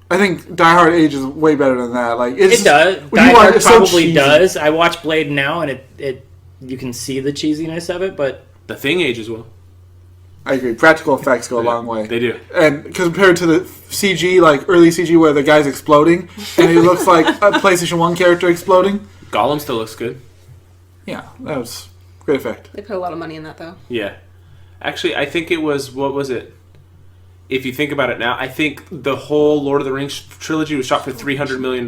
I think Die Hard ages way better than that. Like, It does. when Die you watch Hard it's so probably cheesy. does. I watch Blade now, and it you can see the cheesiness of it, but The Thing ages well. I agree. Practical effects go a long way. They do. And compared to the CG, like early CG where the guy's exploding, and he looks like a PlayStation 1 character exploding. Gollum still looks good. Yeah, that was great effect. They put a lot of money in that though. Yeah. Actually, I think it was, what was it? If you think about it now, I think the whole Lord of the Rings trilogy was shot for $300 million.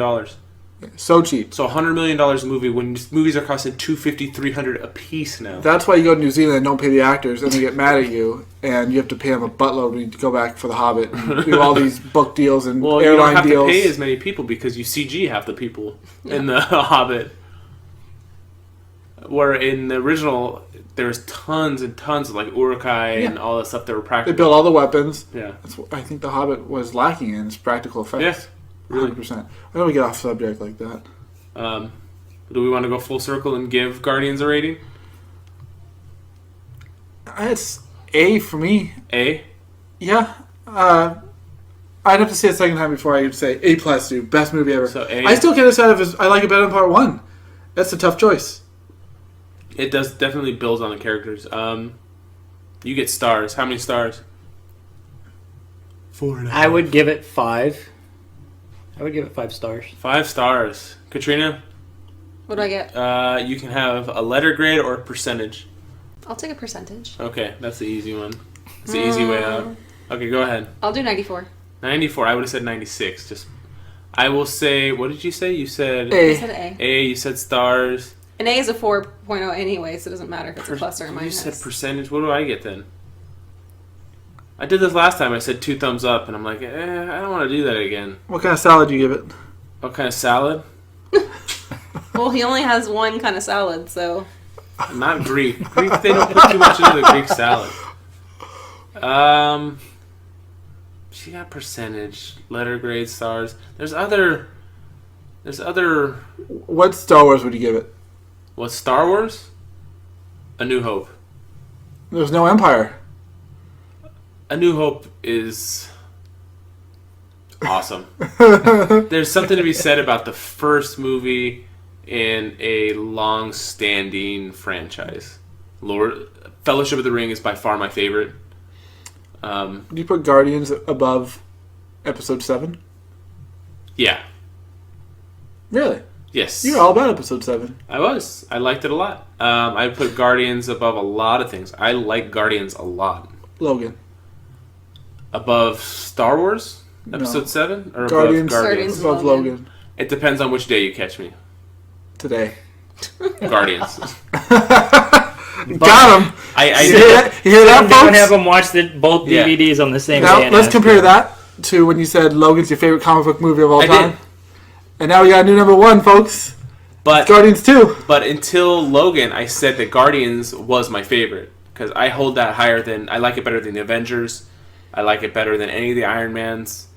So cheap. So $100 million a movie when movies are costing $250, $300 a piece now. That's why you go to New Zealand and don't pay the actors, and they get mad at you, and you have to pay them a buttload when you go back for The Hobbit and do all these book deals and Well, you don't airline have deals. to pay as many people because you CG half the people in the Hobbit. Where in the original, there's tons and tons of like Uruk-hai and all that stuff that were They practical. built all the weapons. Yeah. That's what I think The Hobbit was lacking in its practical effects. Yes. Really. 100%. I know we get off subject like that. Do we want to go full circle and give Guardians a rating? It's A for me. A? Yeah. I'd have to say it a second time before I would say A plus, dude. Best movie ever. So A. I still can't decide if I like it better than part one. That's a tough choice. It does definitely builds on the characters. You get stars. How many stars? 4.5. I would give it 5. I would give it 5 stars. 5 stars. Katrina, What do I get? you can have a letter grade or a percentage. I'll take a percentage. Okay, that's the easy one. It's the easy way out. Okay, go ahead. I'll do 94. 94. I would have said 96. Just, I will say. What did you say? You said I A. said A. A. You said stars. An A is a 4.0 anyway, so it doesn't matter if it's a plus or a You minus. said percentage. What do I get then? I did this last time. I said 2 thumbs up, and I'm like, I don't want to do that again. What kind of salad do you give it? What kind of salad? Well, he only has one kind of salad, so Not Greek. Greek. They don't put too much into the Greek salad. She got percentage, letter grade, stars. There's other. What Star Wars would you give it? What, Star Wars? A New Hope. There's no Empire. A New Hope is awesome. There's something to be said about the first movie in a long-standing franchise. Fellowship of the Ring is by far my favorite. Do you put Guardians above Episode 7? Yeah. Really? Yes. You're all about Episode 7. I was. I liked it a lot. I put Guardians above a lot of things. I like Guardians a lot. Logan. Above Star Wars? No. Episode 7? Or Guardians. above Guardians? Guardians. Above Logan. Logan. It depends on which day you catch me. Today. Guardians. Got him! I You hear that, you hear that, Don't have folks? them watch both Yeah. DVDs on the same Now, day. and let's ask compare you. that to when you said Logan's your favorite comic book movie of all I time. did. And now we got a new number 1, folks. But Guardians 2. But until Logan, I said that Guardians was my favorite because I hold that higher than I like it better than the Avengers. I like it better than any of the Iron Mans.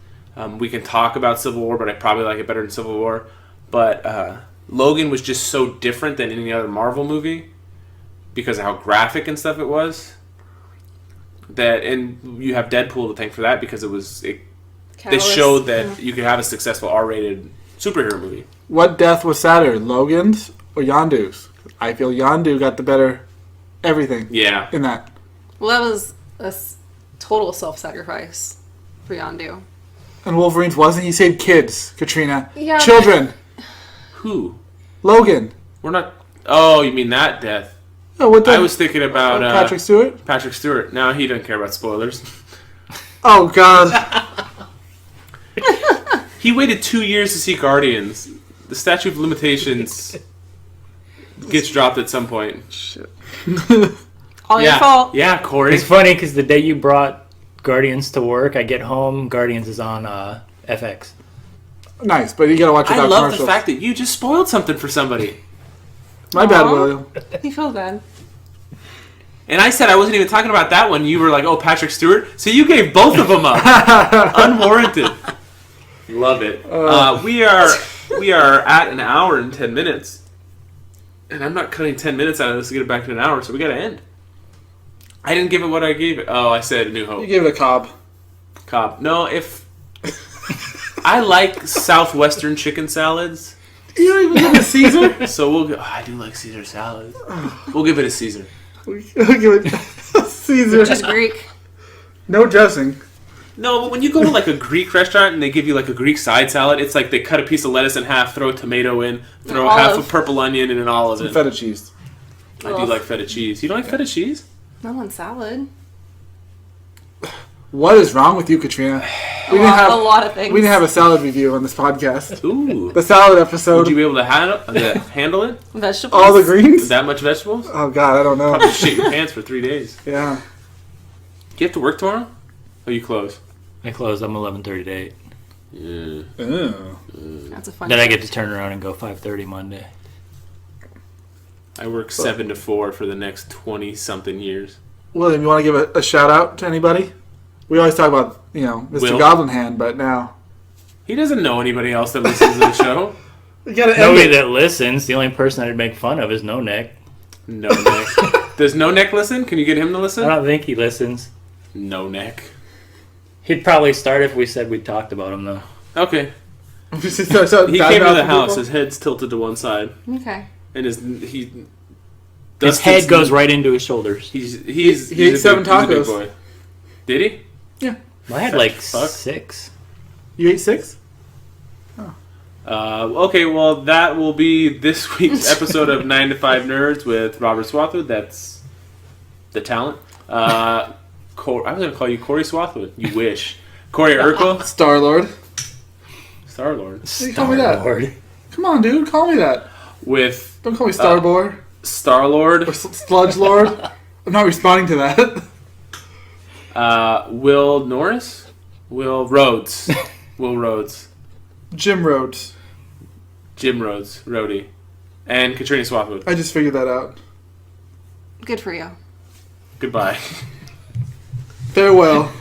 We can talk about Civil War, but I probably like it better than Civil War. But Logan was just so different than any other Marvel movie because of how graphic and stuff it was. That and you have Deadpool to thank for that because they Catalyst. showed that you could have a successful R-rated superhero movie. What death was sadder, Logan's or Yondu's? I feel Yondu got the better everything Yeah. in that. Well, that was a total self-sacrifice for Yondu. And Wolverine's wasn't. He saved kids, Katrina. Yeah, Children. Who? Logan. We're not. Oh, you mean that death? Oh, what the? I was thinking about Patrick Stewart. Patrick Stewart. No, he doesn't care about spoilers. Oh, God. He waited 2 years to see Guardians. The statute of limitations gets dropped at some point. All your fault. Yeah, Corey. It's funny because the day you brought Guardians to work, I get home, Guardians is on FX. Nice, but you gotta watch I without love commercials. the fact that you just spoiled something for somebody. My bad, Aw. William. He feels bad. And I said I wasn't even talking about that one. You were like, oh, Patrick Stewart. So you gave both of them up. Unwarranted. Love it. We are at an hour and 10 minutes. And I'm not cutting 10 minutes out of this to get it back in an hour, so we gotta end. I didn't give it what I gave it. Oh, I said New Hope. You gave it a Cobb. Cobb. No, if... I like Southwestern chicken salads. You don't even give it a Caesar? So we'll go... Oh, I do like Caesar salad. We'll give it a Caesar. We'll give it a Caesar. Just Greek. No dressing. No, but when you go to like a Greek restaurant and they give you like a Greek side salad, it's like they cut a piece of lettuce in half, throw a tomato in, throw half a purple onion and an olive in. Feta cheese. I do like feta cheese. You don't like feta cheese? Not on salad. What is wrong with you, Katrina? A lot of things. We didn't have a salad review on this podcast. Ooh. The salad episode. Would you be able to handle it? Vegetables. All the greens? That much vegetables? Oh, God, I don't know. Probably shit your pants for 3 days. Yeah. Do you have to work tomorrow? Or you close? I close. I'm 11:30 to 8. Yeah. Ew. That's a fun. Then I get to turn around and go 5:30 Monday. I work 7 to 4 for the next 20-something years. William, you want to give a shout out to anybody? We always talk about, Mr. Will? Goblin Hand, but now. He doesn't know anybody else that listens to the show. We gotta end Nobody it. that listens. The only person I'd make fun of is No Neck. No Neck. Does No Neck listen? Can you get him to I listen? don't think he listens. No Neck. He'd probably start if we said we talked about him, though. Okay. He He came to the house. His head's tilted to one side, Okay. and His Dustin's- head goes right into his shoulders. He ate 7 He's a big tacos. boy. Did he? I had like Fuck. 6. You ate 6? Okay, well, that will be this week's episode of 9 to 5 Nerds with Robert Swathwood. That's the talent. I was going to call you Corey Swathwood. You wish. Corey Urkel. Star-Lord. Star-Lord. You call me that. Star-Lord. Come on, dude. Call me that. With Don't call me Star-Lord. Star-Lord. Or Sludge-Lord. I'm not responding to that. Will Norris? Will Rhodes. Will Rhodes. Jim Rhodes. Jim Rhodes. Rhodey. And Katrina Swathwood. I just figured that out. Good for you. Goodbye. Farewell.